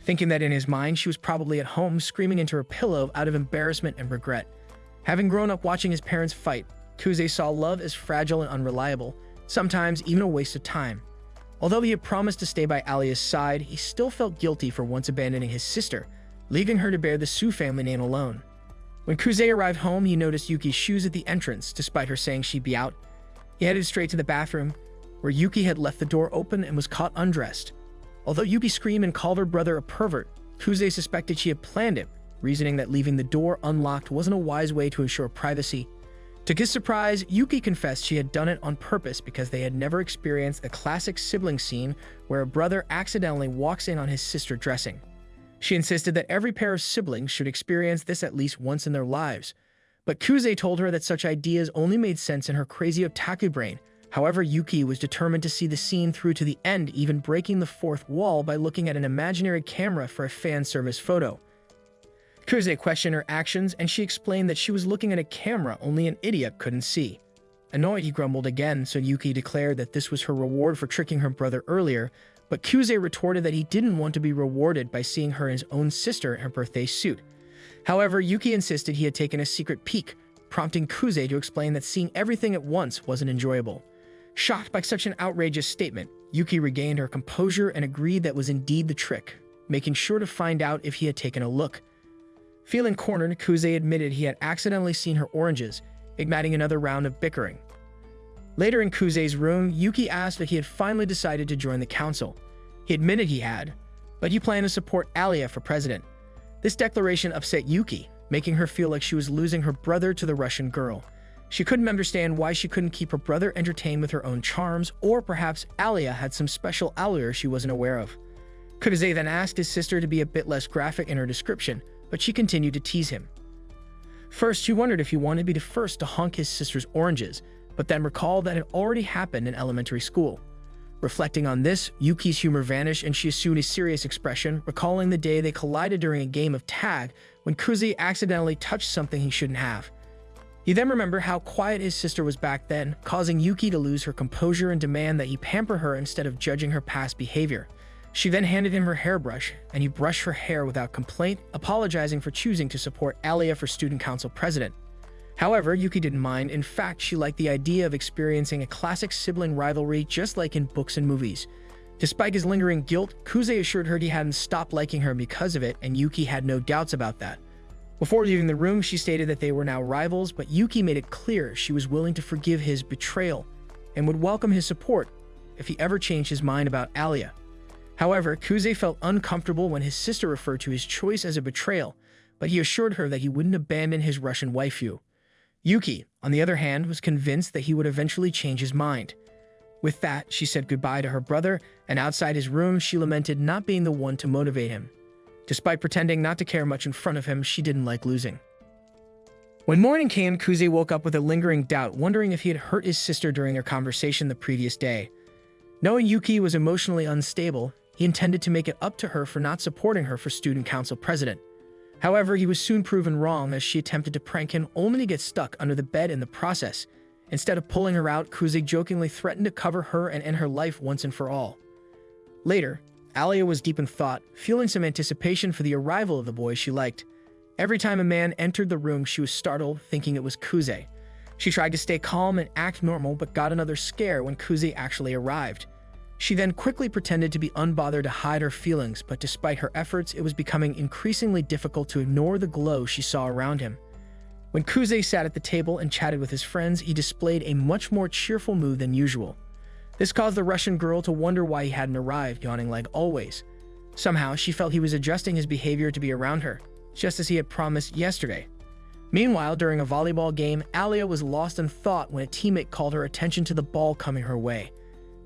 thinking that in his mind she was probably at home screaming into her pillow out of embarrassment and regret. Having grown up watching his parents fight, Kuze saw love as fragile and unreliable, sometimes even a waste of time. Although he had promised to stay by Alya's side, he still felt guilty for once abandoning his sister, leaving her to bear the Su family name alone. When Kuze arrived home, he noticed Yuki's shoes at the entrance, despite her saying she'd be out. He headed straight to the bathroom, where Yuki had left the door open and was caught undressed. Although Yuki screamed and called her brother a pervert, Kuze suspected she had planned it, reasoning that leaving the door unlocked wasn't a wise way to ensure privacy. To his surprise, Yuki confessed she had done it on purpose because they had never experienced a classic sibling scene where a brother accidentally walks in on his sister dressing. She insisted that every pair of siblings should experience this at least once in their lives. But Kuze told her that such ideas only made sense in her crazy otaku brain. However, Yuki was determined to see the scene through to the end, even breaking the fourth wall by looking at an imaginary camera for a fan service photo. Kuze questioned her actions, and she explained that she was looking at a camera only an idiot couldn't see. Annoyed, he grumbled again, so Yuki declared that this was her reward for tricking her brother earlier, but Kuze retorted that he didn't want to be rewarded by seeing her and his own sister in her birthday suit. However, Yuki insisted he had taken a secret peek, prompting Kuze to explain that seeing everything at once wasn't enjoyable. Shocked by such an outrageous statement, Yuki regained her composure and agreed that was indeed the trick, making sure to find out if he had taken a look. Feeling cornered, Kuze admitted he had accidentally seen her oranges, igniting another round of bickering. Later in Kuze's room, Yuki asked if he had finally decided to join the council. He admitted he had, but he planned to support Alya for president. This declaration upset Yuki, making her feel like she was losing her brother to the Russian girl. She couldn't understand why she couldn't keep her brother entertained with her own charms, or perhaps Alya had some special allure she wasn't aware of. Kuze then asked his sister to be a bit less graphic in her description, but she continued to tease him. First, she wondered if he wanted to be the first to honk his sister's oranges, but then recalled that it already happened in elementary school. Reflecting on this, Yuki's humor vanished and she assumed a serious expression, recalling the day they collided during a game of tag when Kuze accidentally touched something he shouldn't have. He then remembered how quiet his sister was back then, causing Yuki to lose her composure and demand that he pamper her instead of judging her past behavior. She then handed him her hairbrush, and he brushed her hair without complaint, apologizing for choosing to support Alya for student council president. However, Yuki didn't mind. In fact, she liked the idea of experiencing a classic sibling rivalry just like in books and movies. Despite his lingering guilt, Kuze assured her he hadn't stopped liking her because of it, and Yuki had no doubts about that. Before leaving the room, she stated that they were now rivals, but Yuki made it clear she was willing to forgive his betrayal and would welcome his support if he ever changed his mind about Alya. However, Kuze felt uncomfortable when his sister referred to his choice as a betrayal, but he assured her that he wouldn't abandon his Russian waifu. Yuki, on the other hand, was convinced that he would eventually change his mind. With that, she said goodbye to her brother, and outside his room, she lamented not being the one to motivate him. Despite pretending not to care much in front of him, she didn't like losing. When morning came, Kuze woke up with a lingering doubt, wondering if he had hurt his sister during their conversation the previous day. Knowing Yuki was emotionally unstable, he intended to make it up to her for not supporting her for student council president. However, he was soon proven wrong as she attempted to prank him only to get stuck under the bed in the process. Instead of pulling her out, Kuze jokingly threatened to cover her and end her life once and for all. Later, Alya was deep in thought, feeling some anticipation for the arrival of the boy she liked. Every time a man entered the room, she was startled, thinking it was Kuze. She tried to stay calm and act normal, but got another scare when Kuze actually arrived. She then quickly pretended to be unbothered to hide her feelings, but despite her efforts, it was becoming increasingly difficult to ignore the glow she saw around him. When Kuze sat at the table and chatted with his friends, he displayed a much more cheerful mood than usual. This caused the Russian girl to wonder why he hadn't arrived, yawning like always. Somehow, she felt he was adjusting his behavior to be around her, just as he had promised yesterday. Meanwhile, during a volleyball game, Alya was lost in thought when a teammate called her attention to the ball coming her way.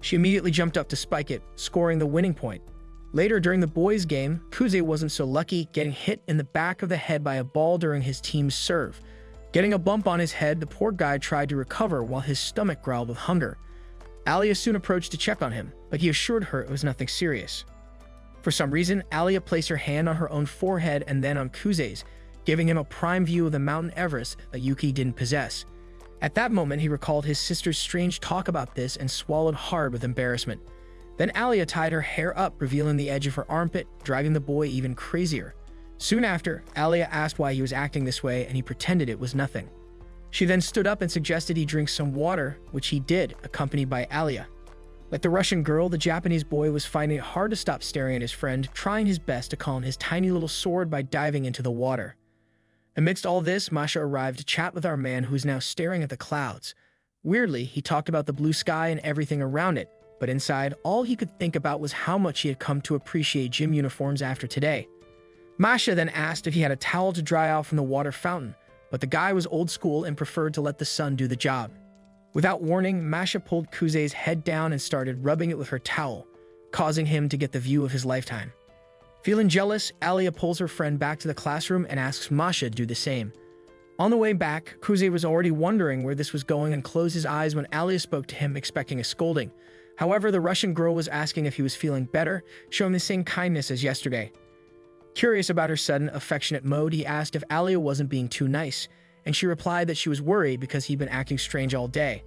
She immediately jumped up to spike it, scoring the winning point. Later, during the boys' game, Kuze wasn't so lucky, getting hit in the back of the head by a ball during his team's serve. Getting a bump on his head, the poor guy tried to recover while his stomach growled with hunger. Alya soon approached to check on him, but he assured her it was nothing serious. For some reason, Alya placed her hand on her own forehead and then on Kuze's, giving him a prime view of the mountain Everest that Yuki didn't possess. At that moment, he recalled his sister's strange talk about this and swallowed hard with embarrassment. Then Alya tied her hair up, revealing the edge of her armpit, driving the boy even crazier. Soon after, Alya asked why he was acting this way, and he pretended it was nothing. She then stood up and suggested he drink some water, which he did, accompanied by Alya. Like the Russian girl, the Japanese boy was finding it hard to stop staring at his friend, trying his best to calm his tiny little sword by diving into the water. Amidst all this, Masha arrived to chat with our man, who is now staring at the clouds. Weirdly, he talked about the blue sky and everything around it, but inside, all he could think about was how much he had come to appreciate gym uniforms after today. Masha then asked if he had a towel to dry out from the water fountain, but the guy was old school and preferred to let the sun do the job. Without warning, Masha pulled Kuze's head down and started rubbing it with her towel, causing him to get the view of his lifetime. Feeling jealous, Alya pulls her friend back to the classroom and asks Masha to do the same. On the way back, Kuze was already wondering where this was going and closed his eyes when Alya spoke to him, expecting a scolding. However, the Russian girl was asking if he was feeling better, showing the same kindness as yesterday. Curious about her sudden, affectionate mode, he asked if Alya wasn't being too nice, and she replied that she was worried because he'd been acting strange all day.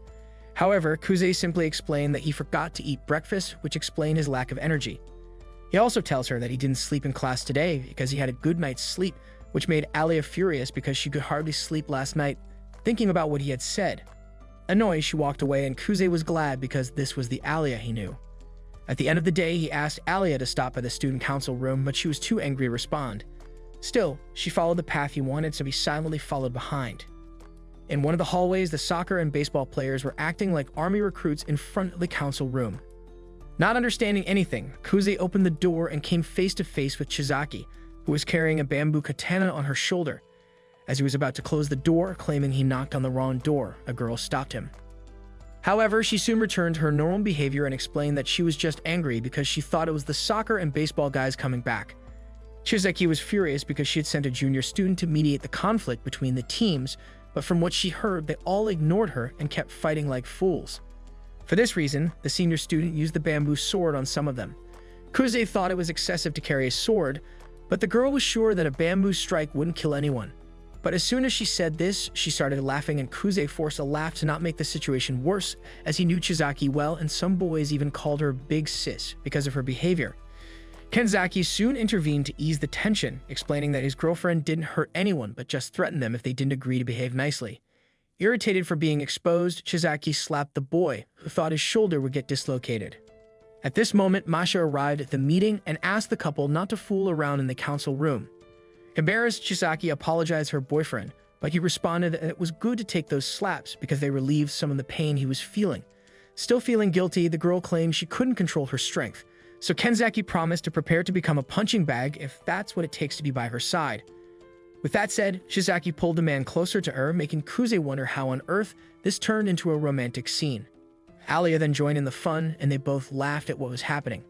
However, Kuze simply explained that he forgot to eat breakfast, which explained his lack of energy. He also tells her that he didn't sleep in class today because he had a good night's sleep, which made Alya furious because she could hardly sleep last night, thinking about what he had said. Annoyed, she walked away, and Kuze was glad because this was the Alya he knew. At the end of the day, he asked Alya to stop by the student council room, but she was too angry to respond. Still, she followed the path he wanted, so he silently followed behind. In one of the hallways, the soccer and baseball players were acting like army recruits in front of the council room. Not understanding anything, Kuze opened the door and came face to face with Chizaki, who was carrying a bamboo katana on her shoulder. As he was about to close the door, claiming he knocked on the wrong door, a girl stopped him. However, she soon returned to her normal behavior and explained that she was just angry because she thought it was the soccer and baseball guys coming back. Chizaki was furious because she had sent a junior student to mediate the conflict between the teams, but from what she heard, they all ignored her and kept fighting like fools. For this reason, the senior student used the bamboo sword on some of them. Kuze thought it was excessive to carry a sword, but the girl was sure that a bamboo strike wouldn't kill anyone. But as soon as she said this, she started laughing, and Kuze forced a laugh to not make the situation worse, as he knew Chizaki well, and some boys even called her Big Sis because of her behavior. Kenzaki soon intervened to ease the tension, explaining that his girlfriend didn't hurt anyone but just threatened them if they didn't agree to behave nicely. Irritated for being exposed, Chizaki slapped the boy, who thought his shoulder would get dislocated. At this moment, Masha arrived at the meeting and asked the couple not to fool around in the council room. Embarrassed, Chizaki apologized to her boyfriend, but he responded that it was good to take those slaps because they relieved some of the pain he was feeling. Still feeling guilty, the girl claimed she couldn't control her strength, so Kenzaki promised to prepare to become a punching bag if that's what it takes to be by her side. With that said, Chizaki pulled the man closer to her, making Kuze wonder how on earth this turned into a romantic scene. Alya then joined in the fun, and they both laughed at what was happening.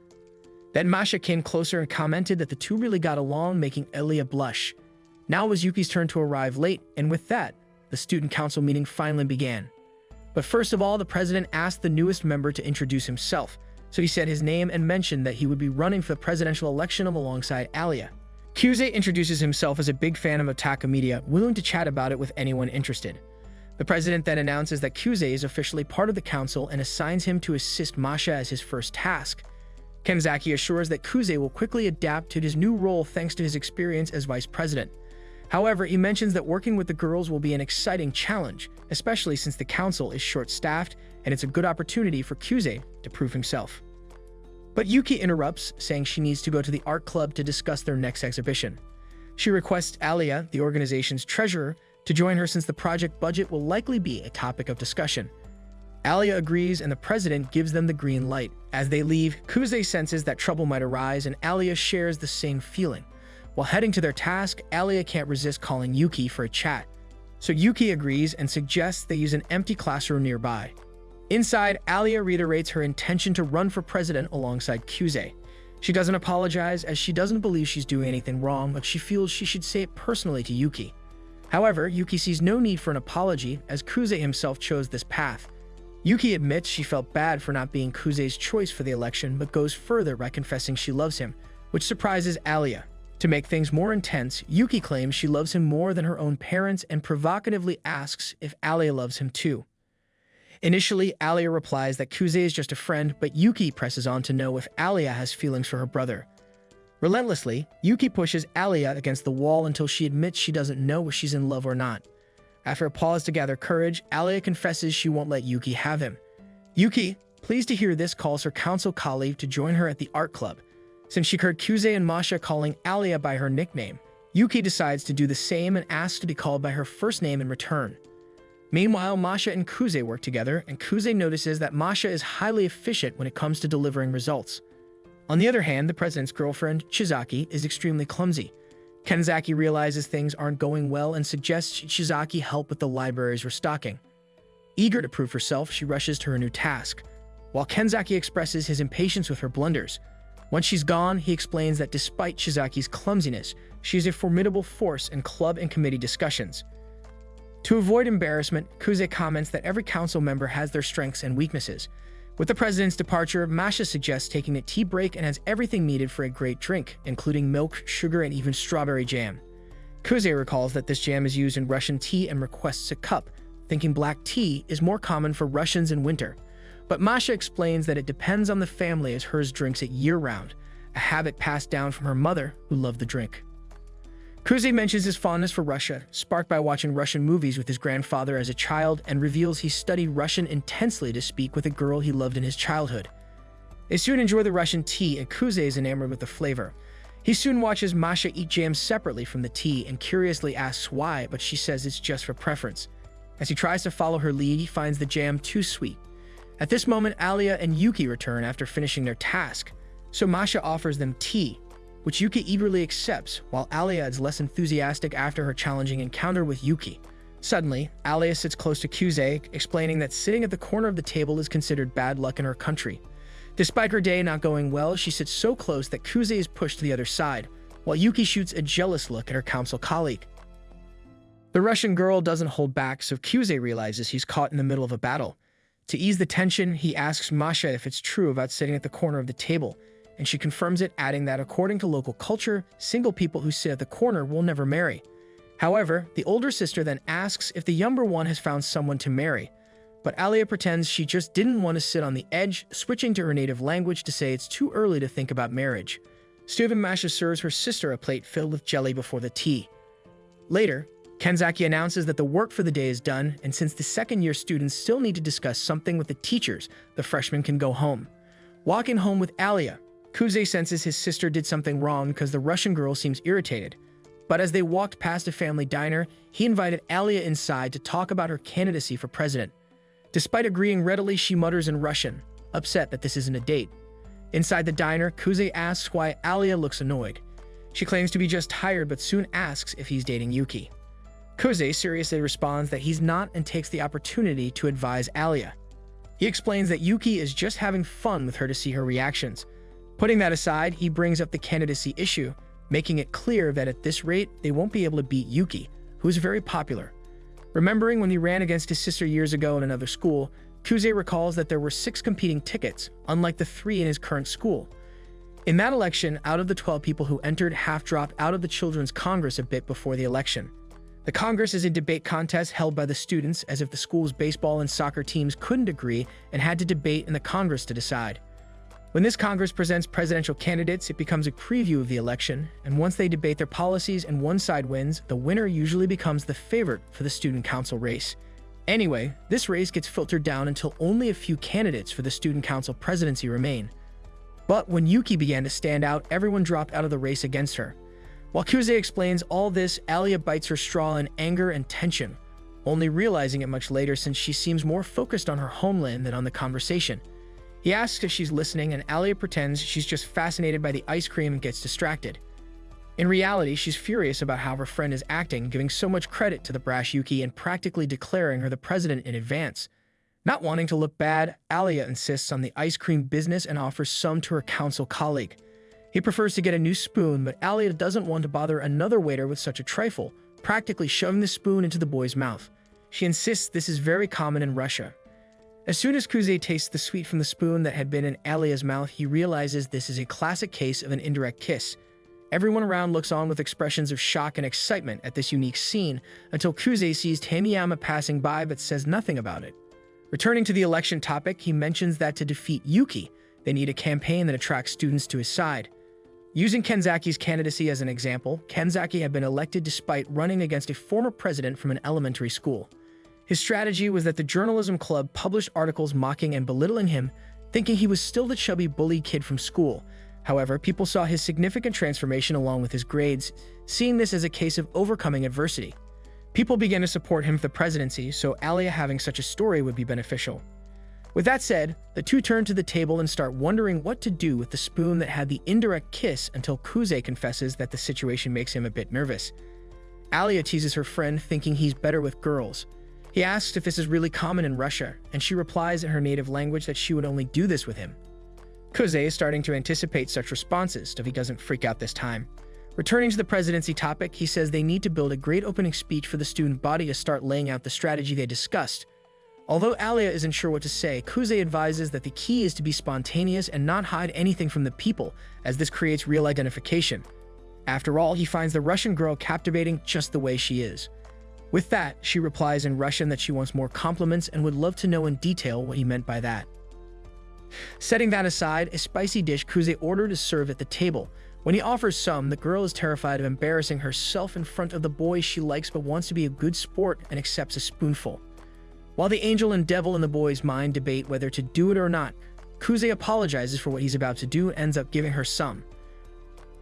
Then Masha came closer and commented that the two really got along, making Alya blush. Now it was Yuki's turn to arrive late, and with that, the student council meeting finally began. But first of all, the president asked the newest member to introduce himself, so he said his name and mentioned that he would be running for the presidential election alongside Alya. Kuze introduces himself as a big fan of Otaku media, willing to chat about it with anyone interested. The president then announces that Kuze is officially part of the council and assigns him to assist Masha as his first task. Kenzaki assures that Kuze will quickly adapt to his new role thanks to his experience as vice president. However, he mentions that working with the girls will be an exciting challenge, especially since the council is short-staffed and it's a good opportunity for Kuze to prove himself. But Yuki interrupts, saying she needs to go to the art club to discuss their next exhibition. She requests Alya, the organization's treasurer, to join her since the project budget will likely be a topic of discussion. Alya agrees and the president gives them the green light. As they leave, Kuze senses that trouble might arise and Alya shares the same feeling. While heading to their task, Alya can't resist calling Yuki for a chat. So Yuki agrees and suggests they use an empty classroom nearby. Inside, Alya reiterates her intention to run for president alongside Kuze. She doesn't apologize as she doesn't believe she's doing anything wrong, but she feels she should say it personally to Yuki. However, Yuki sees no need for an apology as Kuze himself chose this path. Yuki admits she felt bad for not being Kuze's choice for the election, but goes further by confessing she loves him, which surprises Alya. To make things more intense, Yuki claims she loves him more than her own parents and provocatively asks if Alya loves him too. Initially, Alya replies that Kuze is just a friend, but Yuki presses on to know if Alya has feelings for her brother. Relentlessly, Yuki pushes Alya against the wall until she admits she doesn't know if she's in love or not. After a pause to gather courage, Alya confesses she won't let Yuki have him. Yuki, pleased to hear this, calls her council colleague to join her at the art club. Since she heard Kuze and Masha calling Alya by her nickname, Yuki decides to do the same and asks to be called by her first name in return. Meanwhile, Masha and Kuze work together, and Kuze notices that Masha is highly efficient when it comes to delivering results. On the other hand, the president's girlfriend, Chizaki, is extremely clumsy. Kenzaki realizes things aren't going well and suggests Chizaki help with the library's restocking. Eager to prove herself, she rushes to her new task, while Kenzaki expresses his impatience with her blunders. Once she's gone, he explains that despite Chizaki's clumsiness, she is a formidable force in club and committee discussions. To avoid embarrassment, Kuze comments that every council member has their strengths and weaknesses. With the president's departure, Masha suggests taking a tea break and has everything needed for a great drink, including milk, sugar, and even strawberry jam. Kuze recalls that this jam is used in Russian tea and requests a cup, thinking black tea is more common for Russians in winter. But Masha explains that it depends on the family as hers drinks it year-round, a habit passed down from her mother, who loved the drink. Kuze mentions his fondness for Russia, sparked by watching Russian movies with his grandfather as a child, and reveals he studied Russian intensely to speak with a girl he loved in his childhood. They soon enjoy the Russian tea, and Kuze is enamored with the flavor. He soon watches Masha eat jam separately from the tea and curiously asks why, but she says it's just for preference. As he tries to follow her lead, he finds the jam too sweet. At this moment, Alya and Yuki return after finishing their task, so Masha offers them tea, which Yuki eagerly accepts, while Alya is less enthusiastic after her challenging encounter with Yuki. Suddenly, Alya sits close to Kuze, explaining that sitting at the corner of the table is considered bad luck in her country. Despite her day not going well, she sits so close that Kuze is pushed to the other side, while Yuki shoots a jealous look at her council colleague. The Russian girl doesn't hold back, so Kuze realizes he's caught in the middle of a battle. To ease the tension, he asks Masha if it's true about sitting at the corner of the table, and she confirms it, adding that according to local culture, single people who sit at the corner will never marry. However, the older sister then asks if the younger one has found someone to marry, but Alya pretends she just didn't want to sit on the edge, switching to her native language to say it's too early to think about marriage. Student Masha serves her sister a plate filled with jelly before the tea. Later, Kenzaki announces that the work for the day is done, and since the second-year students still need to discuss something with the teachers, the freshmen can go home. Walking home with Alya, Kuze senses his sister did something wrong because the Russian girl seems irritated. But as they walked past a family diner, he invited Alya inside to talk about her candidacy for president. Despite agreeing readily, she mutters in Russian, upset that this isn't a date. Inside the diner, Kuze asks why Alya looks annoyed. She claims to be just tired, but soon asks if he's dating Yuki. Kuze seriously responds that he's not and takes the opportunity to advise Alya. He explains that Yuki is just having fun with her to see her reactions. Putting that aside, he brings up the candidacy issue, making it clear that at this rate, they won't be able to beat Yuki, who is very popular. Remembering when he ran against his sister years ago in another school, Kuze recalls that there were 6 competing tickets, unlike the 3 in his current school. In that election, out of the 12 people who entered, half dropped out of the Children's Congress a bit before the election. The Congress is a debate contest held by the students, as if the school's baseball and soccer teams couldn't agree and had to debate in the Congress to decide. When this Congress presents presidential candidates, it becomes a preview of the election, and once they debate their policies and one side wins, the winner usually becomes the favorite for the student council race. Anyway, this race gets filtered down until only a few candidates for the student council presidency remain. But when Yuki began to stand out, everyone dropped out of the race against her. While Kuze explains all this, Alya bites her straw in anger and tension, only realizing it much later since she seems more focused on her homeland than on the conversation. He asks if she's listening, and Alya pretends she's just fascinated by the ice cream and gets distracted. In reality, she's furious about how her friend is acting, giving so much credit to the brash Yuki and practically declaring her the president in advance. Not wanting to look bad, Alya insists on the ice cream business and offers some to her council colleague. He prefers to get a new spoon, but Alya doesn't want to bother another waiter with such a trifle, practically shoving the spoon into the boy's mouth. She insists this is very common in Russia. As soon as Kuze tastes the sweet from the spoon that had been in Alya's mouth, he realizes this is a classic case of an indirect kiss. Everyone around looks on with expressions of shock and excitement at this unique scene until Kuze sees Taniyama passing by but says nothing about it. Returning to the election topic, he mentions that to defeat Yuki, they need a campaign that attracts students to his side. Using Kenzaki's candidacy as an example, Kenzaki had been elected despite running against a former president from an elementary school. His strategy was that the journalism club published articles mocking and belittling him, thinking he was still the chubby bully kid from school. However, people saw his significant transformation along with his grades, seeing this as a case of overcoming adversity. People began to support him for the presidency, so Alya having such a story would be beneficial. With that said, the two turn to the table and start wondering what to do with the spoon that had the indirect kiss until Kuze confesses that the situation makes him a bit nervous. Alya teases her friend, thinking he's better with girls. He asks if this is really common in Russia, and she replies in her native language that she would only do this with him. Kuze is starting to anticipate such responses, so he doesn't freak out this time. Returning to the presidency topic, he says they need to build a great opening speech for the student body to start laying out the strategy they discussed. Although Alya isn't sure what to say, Kuze advises that the key is to be spontaneous and not hide anything from the people, as this creates real identification. After all, he finds the Russian girl captivating just the way she is. With that, she replies in Russian that she wants more compliments and would love to know in detail what he meant by that. Setting that aside, a spicy dish Kuze ordered is served at the table. When he offers some, the girl is terrified of embarrassing herself in front of the boy she likes but wants to be a good sport and accepts a spoonful. While the angel and devil in the boy's mind debate whether to do it or not, Kuze apologizes for what he's about to do and ends up giving her some.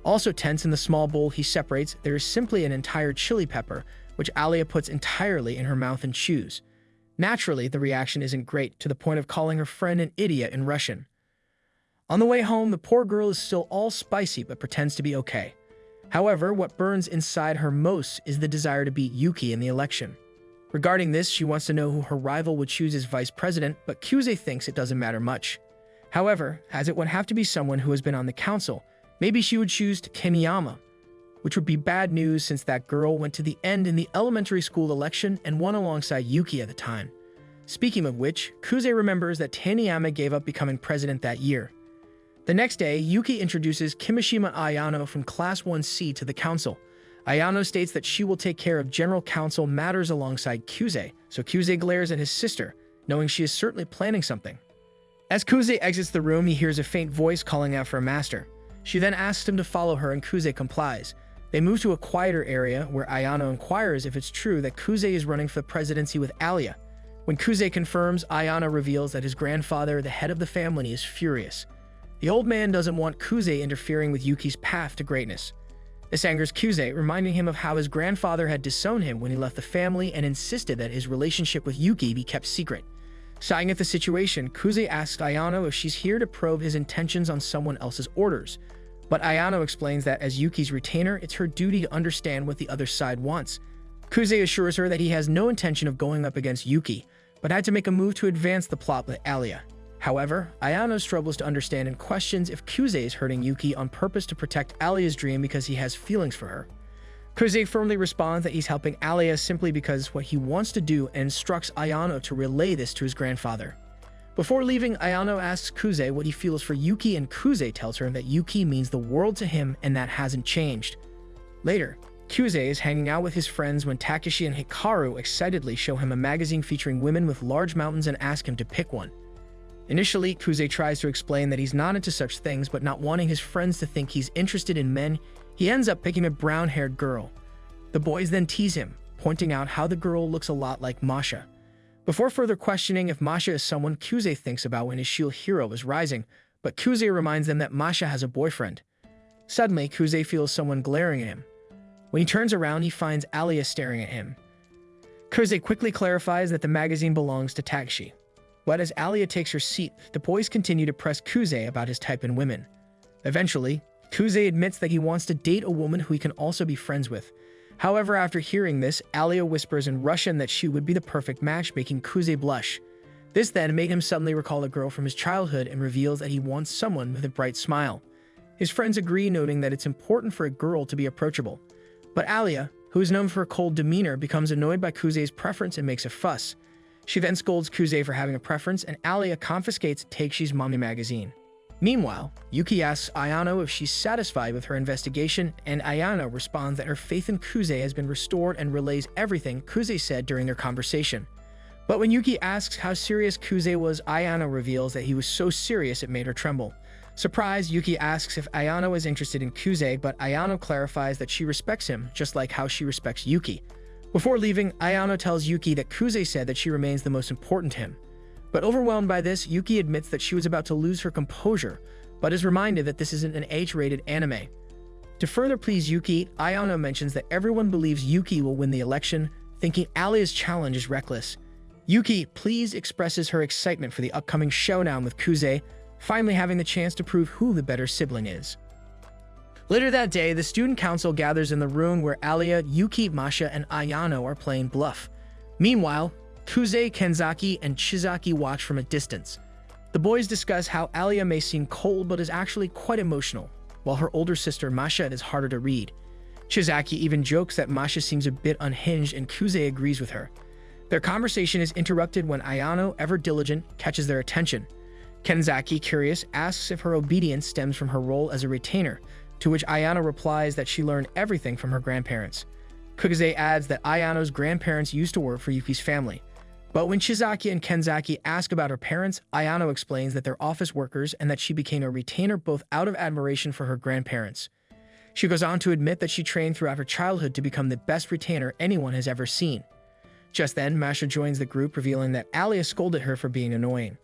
Also tense in the small bowl he separates, there is simply an entire chili pepper, which Alya puts entirely in her mouth and chews. Naturally, the reaction isn't great, to the point of calling her friend an idiot in Russian. On the way home, the poor girl is still all spicy but pretends to be okay. However, what burns inside her most is the desire to beat Yuki in the election. Regarding this, she wants to know who her rival would choose as vice president, but Kuze thinks it doesn't matter much. However, as it would have to be someone who has been on the council, maybe she would choose Taniyama, which would be bad news since that girl went to the end in the elementary school election and won alongside Yuki at the time. Speaking of which, Kuze remembers that Taniyama gave up becoming president that year. The next day, Yuki introduces Kimishima Ayano from Class 1C to the council. Ayano states that she will take care of general council matters alongside Kuze, so Kuze glares at his sister, knowing she is certainly planning something. As Kuze exits the room, he hears a faint voice calling out for a master. She then asks him to follow her and Kuze complies. They move to a quieter area where Ayano inquires if it's true that Kuze is running for the presidency with Alya. When Kuze confirms, Ayano reveals that his grandfather, the head of the family, is furious. The old man doesn't want Kuze interfering with Yuki's path to greatness. This angers Kuze, reminding him of how his grandfather had disowned him when he left the family and insisted that his relationship with Yuki be kept secret. Sighing at the situation, Kuze asks Ayano if she's here to probe his intentions on someone else's orders. But Ayano explains that as Yuki's retainer, it's her duty to understand what the other side wants. Kuze assures her that he has no intention of going up against Yuki, but had to make a move to advance the plot with Alya. However, Ayano struggles to understand and questions if Kuze is hurting Yuki on purpose to protect Alya's dream because he has feelings for her. Kuze firmly responds that he's helping Alya simply because what he wants to do and instructs Ayano to relay this to his grandfather. Before leaving, Ayano asks Kuze what he feels for Yuki, and Kuze tells her that Yuki means the world to him and that hasn't changed. Later, Kuze is hanging out with his friends when Takeshi and Hikaru excitedly show him a magazine featuring women with large mountains and ask him to pick one. Initially, Kuze tries to explain that he's not into such things, but not wanting his friends to think he's interested in men, he ends up picking a brown-haired girl. The boys then tease him, pointing out how the girl looks a lot like Masha. Before further questioning if Masha is someone Kuze thinks about when his shield hero is rising, but Kuze reminds them that Masha has a boyfriend. Suddenly, Kuze feels someone glaring at him. When he turns around, he finds Alya staring at him. Kuze quickly clarifies that the magazine belongs to Takshi. But as Alya takes her seat, the boys continue to press Kuze about his type in women. Eventually, Kuze admits that he wants to date a woman who he can also be friends with. However, after hearing this, Alya whispers in Russian that she would be the perfect match, making Kuze blush. This then made him suddenly recall a girl from his childhood and reveals that he wants someone with a bright smile. His friends agree, noting that it's important for a girl to be approachable. But Alya, who is known for her cold demeanor, becomes annoyed by Kuze's preference and makes a fuss. She then scolds Kuze for having a preference, and Alya confiscates Takshi's mommy magazine. Meanwhile, Yuki asks Ayano if she's satisfied with her investigation, and Ayano responds that her faith in Kuze has been restored and relays everything Kuze said during their conversation. But when Yuki asks how serious Kuze was, Ayano reveals that he was so serious it made her tremble. Surprised, Yuki asks if Ayano is interested in Kuze, but Ayano clarifies that she respects him, just like how she respects Yuki. Before leaving, Ayano tells Yuki that Kuze said that she remains the most important to him. But overwhelmed by this, Yuki admits that she was about to lose her composure, but is reminded that this isn't an H-rated anime. To further please Yuki, Ayano mentions that everyone believes Yuki will win the election, thinking Alya's challenge is reckless. Yuki expresses her excitement for the upcoming showdown with Kuze, finally having the chance to prove who the better sibling is. Later that day, the student council gathers in the room where Alya, Yuki, Masha, and Ayano are playing bluff. Meanwhile, Kuze, Kenzaki, and Chizaki watch from a distance. The boys discuss how Alya may seem cold but is actually quite emotional, while her older sister Masha is harder to read. Chizaki even jokes that Masha seems a bit unhinged, and Kuze agrees with her. Their conversation is interrupted when Ayano, ever diligent, catches their attention. Kenzaki, curious, asks if her obedience stems from her role as a retainer, to which Ayano replies that she learned everything from her grandparents. Kuze adds that Ayano's grandparents used to work for Yuki's family. But when Chizaki and Kenzaki ask about her parents, Ayano explains that they're office workers and that she became a retainer both out of admiration for her grandparents. She goes on to admit that she trained throughout her childhood to become the best retainer anyone has ever seen. Just then, Masha joins the group, revealing that Alya scolded her for being annoying.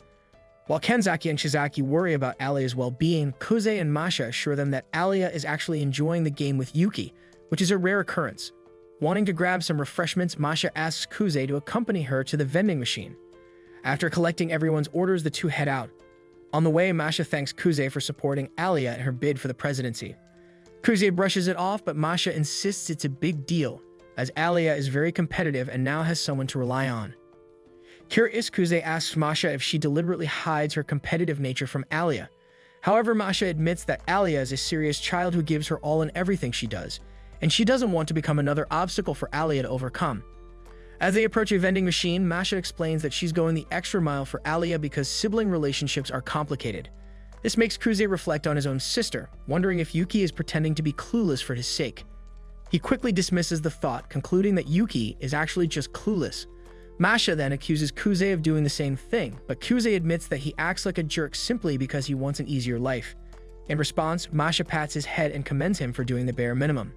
While Kenzaki and Chizaki worry about Alya's well-being, Kuze and Masha assure them that Alya is actually enjoying the game with Yuki, which is a rare occurrence. Wanting to grab some refreshments, Masha asks Kuze to accompany her to the vending machine. After collecting everyone's orders, the two head out. On the way, Masha thanks Kuze for supporting Alya in her bid for the presidency. Kuze brushes it off, but Masha insists it's a big deal, as Alya is very competitive and now has someone to rely on. Curious, Kuze asks Masha if she deliberately hides her competitive nature from Alya. However, Masha admits that Alya is a serious child who gives her all in everything she does, and she doesn't want to become another obstacle for Alya to overcome. As they approach a vending machine, Masha explains that she's going the extra mile for Alya because sibling relationships are complicated. This makes Kuze reflect on his own sister, wondering if Yuki is pretending to be clueless for his sake. He quickly dismisses the thought, concluding that Yuki is actually just clueless. Masha then accuses Kuze of doing the same thing, but Kuze admits that he acts like a jerk simply because he wants an easier life. In response, Masha pats his head and commends him for doing the bare minimum.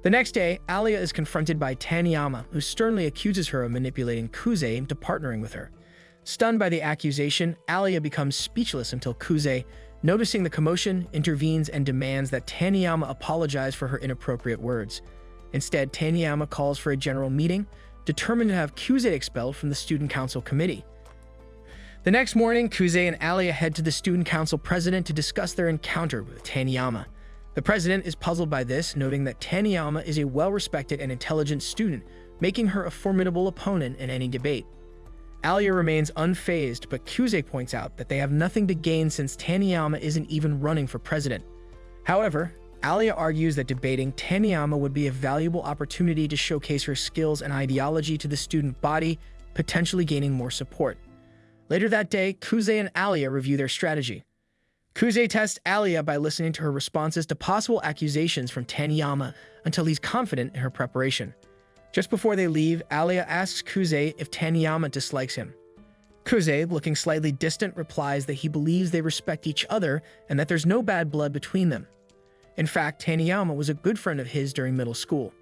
The next day, Alya is confronted by Taniyama, who sternly accuses her of manipulating Kuze into partnering with her. Stunned by the accusation, Alya becomes speechless until Kuze, noticing the commotion, intervenes and demands that Taniyama apologize for her inappropriate words. Instead, Taniyama calls for a general meeting, determined to have Kuze expelled from the student council committee. The next morning, Kuze and Alya head to the student council president to discuss their encounter with Taniyama. The president is puzzled by this, noting that Taniyama is a well-respected and intelligent student, making her a formidable opponent in any debate. Alya remains unfazed, but Kuze points out that they have nothing to gain since Taniyama isn't even running for president. However, Alya argues that debating Taniyama would be a valuable opportunity to showcase her skills and ideology to the student body, potentially gaining more support. Later that day, Kuze and Alya review their strategy. Kuze tests Alya by listening to her responses to possible accusations from Taniyama until he's confident in her preparation. Just before they leave, Alya asks Kuze if Taniyama dislikes him. Kuze, looking slightly distant, replies that he believes they respect each other and that there's no bad blood between them. In fact, Taniyama was a good friend of his during middle school.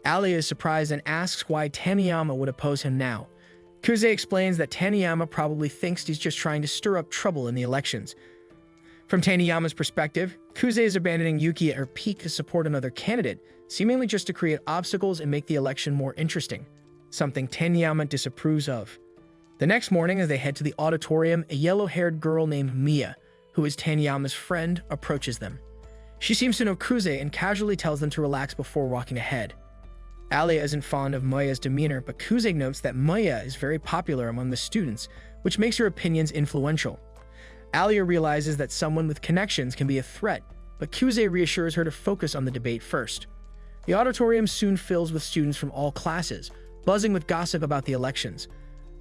Alya is surprised and asks why Taniyama would oppose him now. Kuze explains that Taniyama probably thinks he's just trying to stir up trouble in the elections. From Taniyama's perspective, Kuze is abandoning Yuki at her peak to support another candidate, seemingly just to create obstacles and make the election more interesting, something Taniyama disapproves of. The next morning, as they head to the auditorium, a yellow-haired girl named Mia, who is Taniyama's friend, approaches them. She seems to know Kuze and casually tells them to relax before walking ahead. Alya isn't fond of Maya's demeanor, but Kuze notes that Maya is very popular among the students, which makes her opinions influential. Alya realizes that someone with connections can be a threat, but Kuze reassures her to focus on the debate first. The auditorium soon fills with students from all classes, buzzing with gossip about the elections.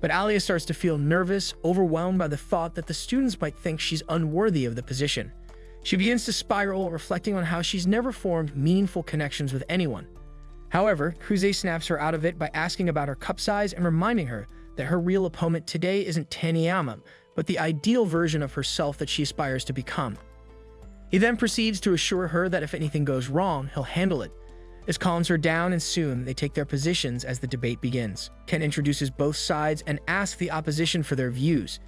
But Alya starts to feel nervous, overwhelmed by the thought that the students might think she's unworthy of the position. She begins to spiral, reflecting on how she's never formed meaningful connections with anyone. However, Kuze snaps her out of it by asking about her cup size and reminding her that her real opponent today isn't Taniyama, but the ideal version of herself that she aspires to become. He then proceeds to assure her that if anything goes wrong, he'll handle it. This calms her down, and soon they take their positions as the debate begins. Ken introduces both sides and asks the opposition for their views.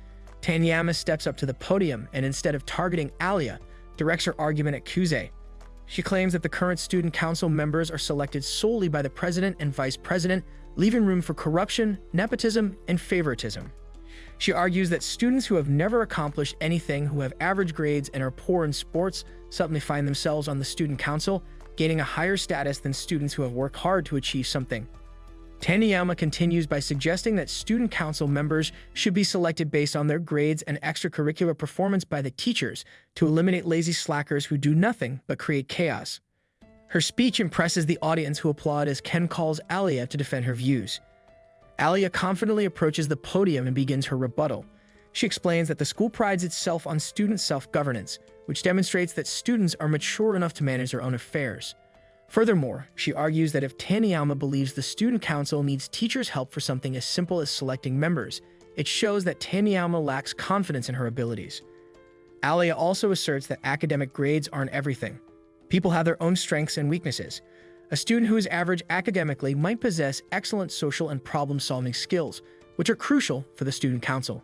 Taniyama steps up to the podium and, instead of targeting Alya, directs her argument at Kuze. She claims that the current student council members are selected solely by the president and vice president, leaving room for corruption, nepotism, and favoritism. She argues that students who have never accomplished anything, who have average grades and are poor in sports, suddenly find themselves on the student council, gaining a higher status than students who have worked hard to achieve something. Taniyama continues by suggesting that student council members should be selected based on their grades and extracurricular performance by the teachers to eliminate lazy slackers who do nothing but create chaos. Her speech impresses the audience, who applaud as Ken calls Alya to defend her views. Alya confidently approaches the podium and begins her rebuttal. She explains that the school prides itself on student self-governance, which demonstrates that students are mature enough to manage their own affairs. Furthermore, she argues that if Taniyama believes the student council needs teachers' help for something as simple as selecting members, it shows that Taniyama lacks confidence in her abilities. Alya also asserts that academic grades aren't everything. People have their own strengths and weaknesses. A student who is average academically might possess excellent social and problem-solving skills, which are crucial for the student council.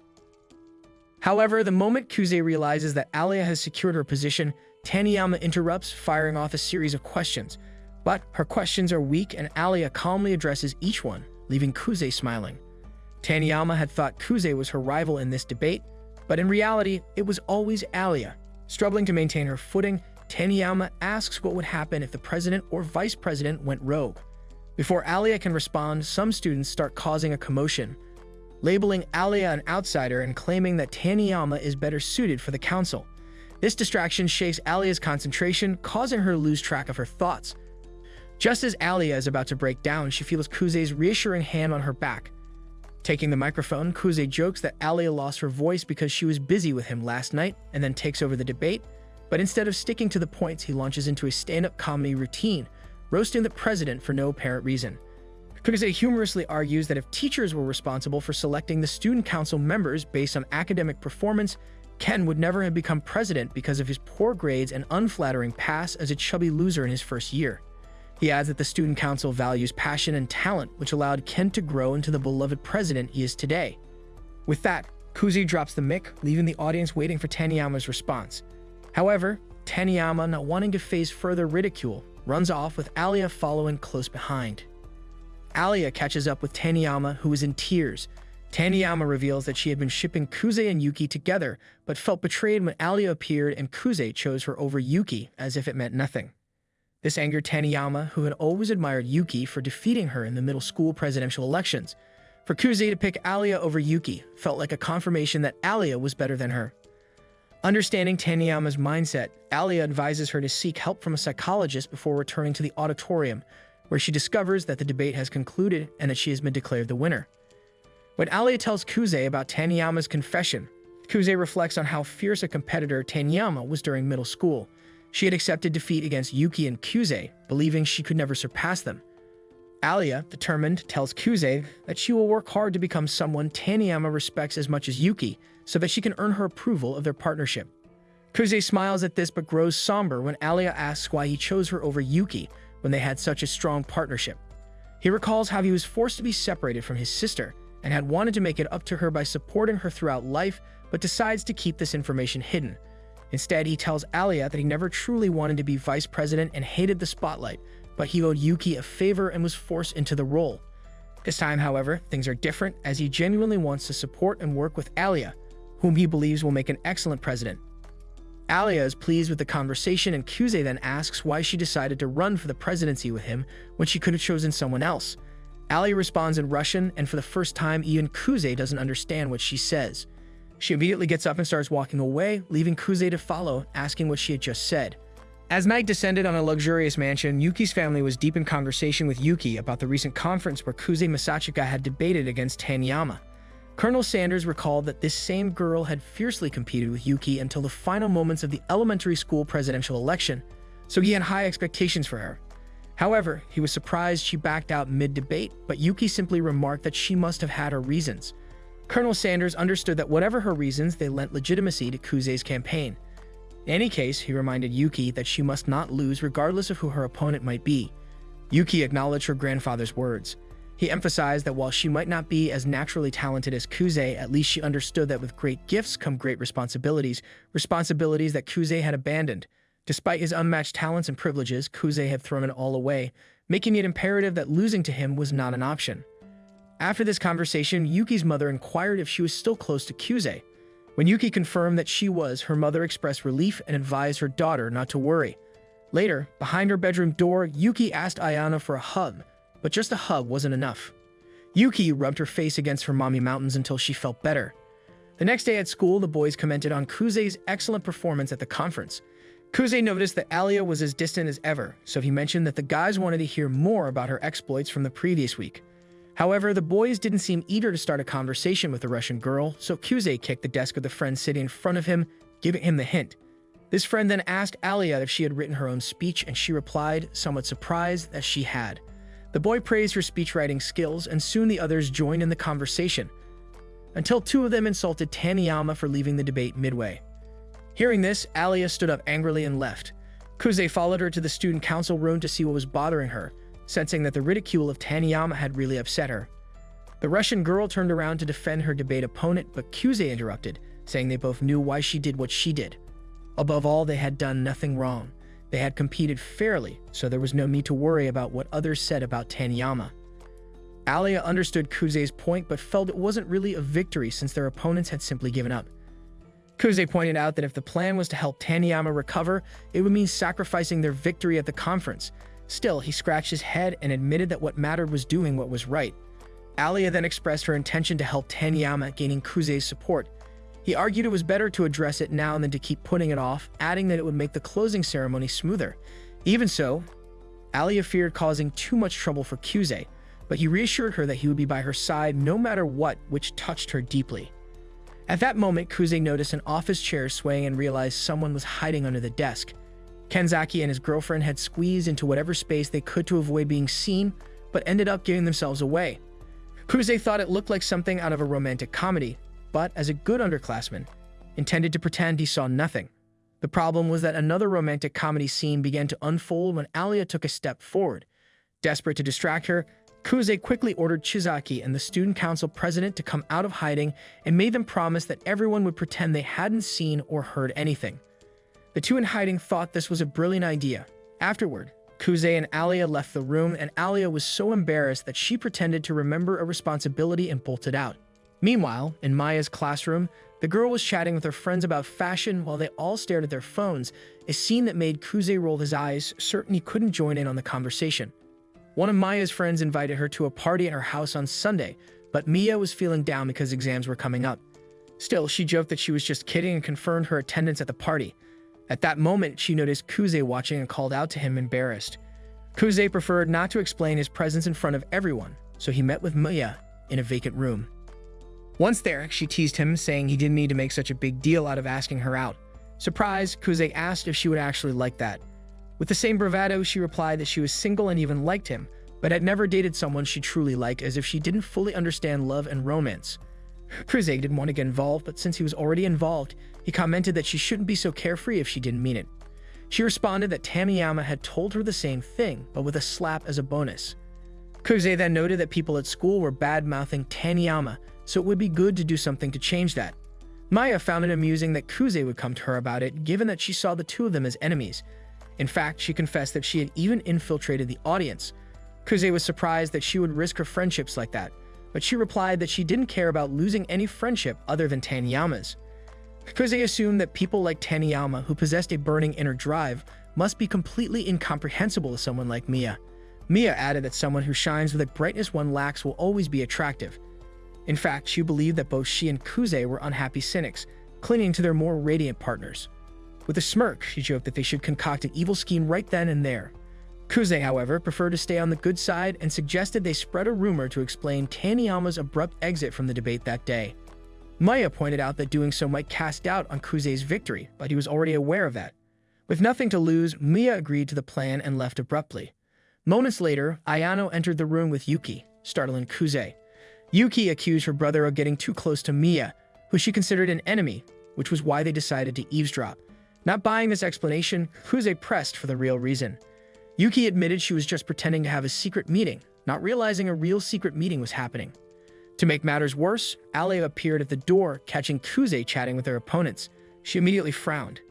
However, the moment Kuze realizes that Alya has secured her position, Taniyama interrupts, firing off a series of questions. But her questions are weak, and Alya calmly addresses each one, leaving Kuze smiling. Taniyama had thought Kuze was her rival in this debate, but in reality, it was always Alya. Struggling to maintain her footing, Taniyama asks what would happen if the president or vice president went rogue. Before Alya can respond, some students start causing a commotion, labeling Alya an outsider and claiming that Taniyama is better suited for the council. This distraction shakes Alya's concentration, causing her to lose track of her thoughts. Just as Alya is about to break down, she feels Kuze's reassuring hand on her back. Taking the microphone, Kuze jokes that Alya lost her voice because she was busy with him last night, and then takes over the debate. But instead of sticking to the points, he launches into a stand-up comedy routine, roasting the president for no apparent reason. Kuze humorously argues that if teachers were responsible for selecting the student council members based on academic performance, Ken would never have become president because of his poor grades and unflattering past as a chubby loser in his first year. He adds that the student council values passion and talent, which allowed Ken to grow into the beloved president he is today. With that, Kuze drops the mic, leaving the audience waiting for Taniyama's response. However, Taniyama, not wanting to face further ridicule, runs off with Alya following close behind. Alya catches up with Taniyama, who is in tears. Taniyama reveals that she had been shipping Kuze and Yuki together, but felt betrayed when Alya appeared and Kuze chose her over Yuki as if it meant nothing. This angered Taniyama, who had always admired Yuki for defeating her in the middle school presidential elections. For Kuze to pick Alya over Yuki felt like a confirmation that Alya was better than her. Understanding Taniyama's mindset, Alya advises her to seek help from a psychologist before returning to the auditorium, where she discovers that the debate has concluded and that she has been declared the winner. When Alya tells Kuze about Taniyama's confession, Kuze reflects on how fierce a competitor Taniyama was during middle school. She had accepted defeat against Yuki and Kuze, believing she could never surpass them. Alya, determined, tells Kuze that she will work hard to become someone Taniyama respects as much as Yuki, so that she can earn her approval of their partnership. Kuze smiles at this but grows somber when Alya asks why he chose her over Yuki when they had such a strong partnership. He recalls how he was forced to be separated from his sister and had wanted to make it up to her by supporting her throughout life, but decides to keep this information hidden. Instead, he tells Alya that he never truly wanted to be vice president and hated the spotlight, but he owed Yuki a favor and was forced into the role. This time, however, things are different, as he genuinely wants to support and work with Alya, whom he believes will make an excellent president. Alya is pleased with the conversation, and Kuze then asks why she decided to run for the presidency with him when she could have chosen someone else. Alya responds in Russian, and for the first time, even Kuze doesn't understand what she says. She immediately gets up and starts walking away, leaving Kuze to follow, asking what she had just said. As night descended on a luxurious mansion, Yuki's family was deep in conversation with Yuki about the recent conference where Kuze Masachika had debated against Taniyama. Colonel Sanders recalled that this same girl had fiercely competed with Yuki until the final moments of the elementary school presidential election, so he had high expectations for her. However, he was surprised she backed out mid-debate, but Yuki simply remarked that she must have had her reasons. Colonel Sanders understood that whatever her reasons, they lent legitimacy to Kuze's campaign. In any case, he reminded Yuki that she must not lose regardless of who her opponent might be. Yuki acknowledged her grandfather's words. He emphasized that while she might not be as naturally talented as Kuze, at least she understood that with great gifts come great responsibilities that Kuze had abandoned. Despite his unmatched talents and privileges, Kuze had thrown it all away, making it imperative that losing to him was not an option. After this conversation, Yuki's mother inquired if she was still close to Kuze. When Yuki confirmed that she was, her mother expressed relief and advised her daughter not to worry. Later, behind her bedroom door, Yuki asked Ayana for a hug, but just a hug wasn't enough. Yuki rubbed her face against her mommy mountains until she felt better. The next day at school, the boys commented on Kuze's excellent performance at the conference. Kuze noticed that Alya was as distant as ever, so he mentioned that the guys wanted to hear more about her exploits from the previous week. However, the boys didn't seem eager to start a conversation with the Russian girl, so Kuze kicked the desk of the friend sitting in front of him, giving him the hint. This friend then asked Alya if she had written her own speech, and she replied, somewhat surprised, that she had. The boy praised her speechwriting skills, and soon the others joined in the conversation, until two of them insulted Taniyama for leaving the debate midway. Hearing this, Alya stood up angrily and left. Kuze followed her to the student council room to see what was bothering her, sensing that the ridicule of Taniyama had really upset her. The Russian girl turned around to defend her debate opponent, but Kuze interrupted, saying they both knew why she did what she did. Above all, they had done nothing wrong. They had competed fairly, so there was no need to worry about what others said about Taniyama. Alya understood Kuze's point, but felt it wasn't really a victory since their opponents had simply given up. Kuze pointed out that if the plan was to help Taniyama recover, it would mean sacrificing their victory at the conference. Still, he scratched his head and admitted that what mattered was doing what was right. Alya then expressed her intention to help Taniyama, gaining Kuze's support. He argued it was better to address it now than to keep putting it off, adding that it would make the closing ceremony smoother. Even so, Alya feared causing too much trouble for Kuze, but he reassured her that he would be by her side no matter what, which touched her deeply. At that moment, Kuze noticed an office chair swaying and realized someone was hiding under the desk. Kenzaki and his girlfriend had squeezed into whatever space they could to avoid being seen, but ended up giving themselves away. Kuze thought it looked like something out of a romantic comedy, but as a good underclassman, intended to pretend he saw nothing. The problem was that another romantic comedy scene began to unfold when Alya took a step forward. Desperate to distract her, Kuze quickly ordered Chizaki and the student council president to come out of hiding and made them promise that everyone would pretend they hadn't seen or heard anything. The two in hiding thought this was a brilliant idea. Afterward, Kuze and Alya left the room, and Alya was so embarrassed that she pretended to remember a responsibility and bolted out. Meanwhile, in Maya's classroom, the girl was chatting with her friends about fashion while they all stared at their phones, a scene that made Kuze roll his eyes, certain he couldn't join in on the conversation. One of Maya's friends invited her to a party at her house on Sunday, but Mia was feeling down because exams were coming up. Still, she joked that she was just kidding and confirmed her attendance at the party. At that moment, she noticed Kuze watching and called out to him, embarrassed. Kuze preferred not to explain his presence in front of everyone, so he met with Mia in a vacant room. Once there, she teased him, saying he didn't need to make such a big deal out of asking her out. Surprised, Kuze asked if she would actually like that. With the same bravado, she replied that she was single and even liked him, but had never dated someone she truly liked, as if she didn't fully understand love and romance. Kuze didn't want to get involved, but since he was already involved, he commented that she shouldn't be so carefree if she didn't mean it. She responded that Taniyama had told her the same thing, but with a slap as a bonus. Kuze then noted that people at school were bad-mouthing Taniyama, so it would be good to do something to change that. Maya found it amusing that Kuze would come to her about it, given that she saw the two of them as enemies. In fact, she confessed that she had even infiltrated the audience. Kuze was surprised that she would risk her friendships like that, but she replied that she didn't care about losing any friendship other than Taniyama's. Kuze assumed that people like Taniyama, who possessed a burning inner drive, must be completely incomprehensible to someone like Mia. Mia added that someone who shines with a brightness one lacks will always be attractive. In fact, she believed that both she and Kuze were unhappy cynics, clinging to their more radiant partners. With a smirk, she joked that they should concoct an evil scheme right then and there. Kuze, however, preferred to stay on the good side and suggested they spread a rumor to explain Taniyama's abrupt exit from the debate that day. Maya pointed out that doing so might cast doubt on Kuze's victory, but he was already aware of that. With nothing to lose, Mia agreed to the plan and left abruptly. Moments later, Ayano entered the room with Yuki, startling Kuze. Yuki accused her brother of getting too close to Mia, who she considered an enemy, which was why they decided to eavesdrop. Not buying this explanation, Kuze pressed for the real reason. Yuki admitted she was just pretending to have a secret meeting, not realizing a real secret meeting was happening. To make matters worse, Alya appeared at the door, catching Kuze chatting with her opponents. She immediately frowned.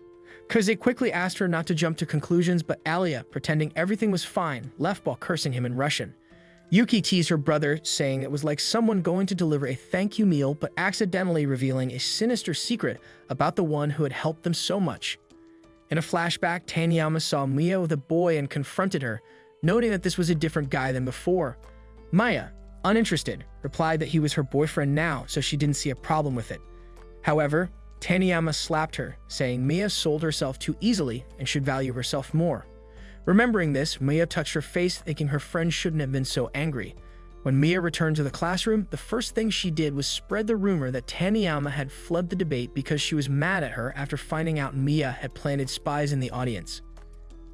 Kuze quickly asked her not to jump to conclusions, but Alya, pretending everything was fine, left while cursing him in Russian. Yuki teased her brother, saying it was like someone going to deliver a thank you meal but accidentally revealing a sinister secret about the one who had helped them so much. In a flashback, Taniyama saw Mia with a boy and confronted her, noting that this was a different guy than before. Maya, uninterested, replied that he was her boyfriend now, so she didn't see a problem with it. However, Taniyama slapped her, saying Mia sold herself too easily and should value herself more. Remembering this, Mia touched her face, thinking her friend shouldn't have been so angry. When Mia returned to the classroom, the first thing she did was spread the rumor that Taniyama had fled the debate because she was mad at her after finding out Mia had planted spies in the audience.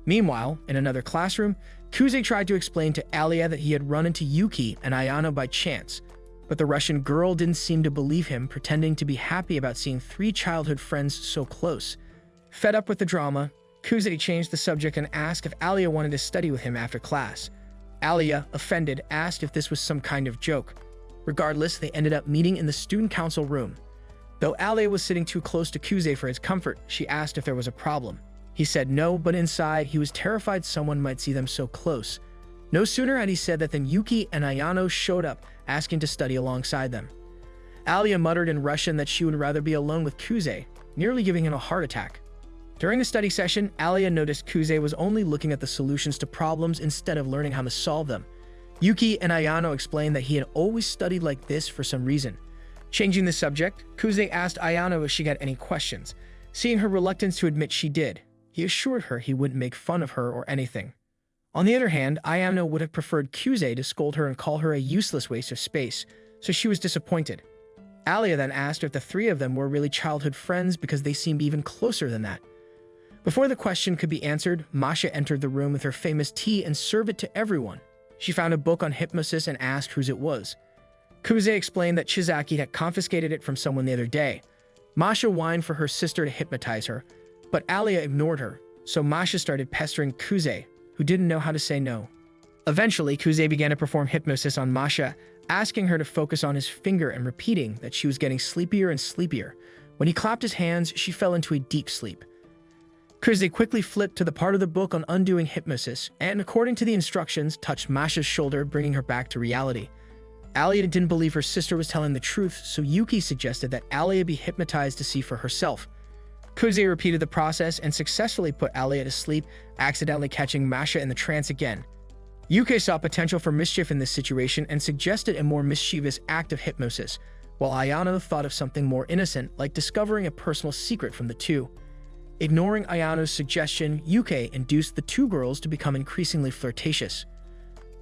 Meanwhile, in another classroom, Kuze tried to explain to Alya that he had run into Yuki and Ayano by chance, but the Russian girl didn't seem to believe him, pretending to be happy about seeing three childhood friends so close. Fed up with the drama, Kuze changed the subject and asked if Alya wanted to study with him after class. Alya, offended, asked if this was some kind of joke. Regardless, they ended up meeting in the student council room. Though Alya was sitting too close to Kuze for his comfort, she asked if there was a problem. He said no, but inside, he was terrified someone might see them so close. No sooner had he said that than Yuki and Ayano showed up, asking to study alongside them. Alya muttered in Russian that she would rather be alone with Kuze, nearly giving him a heart attack. During the study session, Alya noticed Kuze was only looking at the solutions to problems instead of learning how to solve them. Yuki and Ayano explained that he had always studied like this for some reason. Changing the subject, Kuze asked Ayano if she had any questions. Seeing her reluctance to admit she did, he assured her he wouldn't make fun of her or anything. On the other hand, Ayano would have preferred Kuze to scold her and call her a useless waste of space, so she was disappointed. Alya then asked if the three of them were really childhood friends because they seemed even closer than that. Before the question could be answered, Masha entered the room with her famous tea and served it to everyone. She found a book on hypnosis and asked whose it was. Kuze explained that Chizaki had confiscated it from someone the other day. Masha whined for her sister to hypnotize her, but Alya ignored her, so Masha started pestering Kuze, who didn't know how to say no. Eventually, Kuze began to perform hypnosis on Masha, asking her to focus on his finger and repeating that she was getting sleepier and sleepier. When he clapped his hands, she fell into a deep sleep. Kuze quickly flipped to the part of the book on undoing hypnosis, and according to the instructions, touched Masha's shoulder, bringing her back to reality. Alya didn't believe her sister was telling the truth, so Yuki suggested that Alya be hypnotized to see for herself. Kuze repeated the process and successfully put Alya to sleep, accidentally catching Masha in the trance again. Yuki saw potential for mischief in this situation and suggested a more mischievous act of hypnosis, while Ayano thought of something more innocent, like discovering a personal secret from the two. Ignoring Ayano's suggestion, Yuki induced the two girls to become increasingly flirtatious.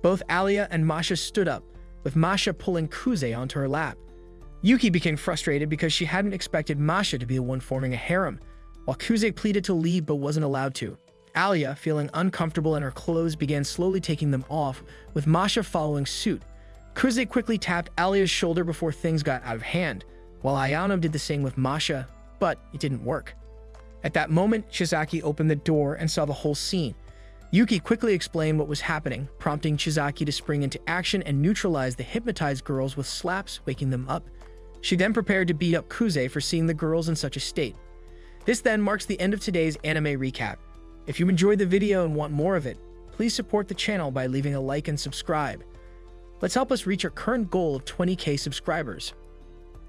Both Alya and Masha stood up, with Masha pulling Kuze onto her lap. Yuki became frustrated because she hadn't expected Masha to be the one forming a harem, while Kuze pleaded to leave but wasn't allowed to. Alya, feeling uncomfortable in her clothes, began slowly taking them off, with Masha following suit. Kuze quickly tapped Alya's shoulder before things got out of hand, while Ayano did the same with Masha, but it didn't work. At that moment, Chizaki opened the door and saw the whole scene. Yuki quickly explained what was happening, prompting Chizaki to spring into action and neutralize the hypnotized girls with slaps, waking them up. She then prepared to beat up Kuze for seeing the girls in such a state. This then marks the end of today's anime recap. If you enjoyed the video and want more of it, please support the channel by leaving a like and subscribe. Let's help us reach our current goal of 20k subscribers.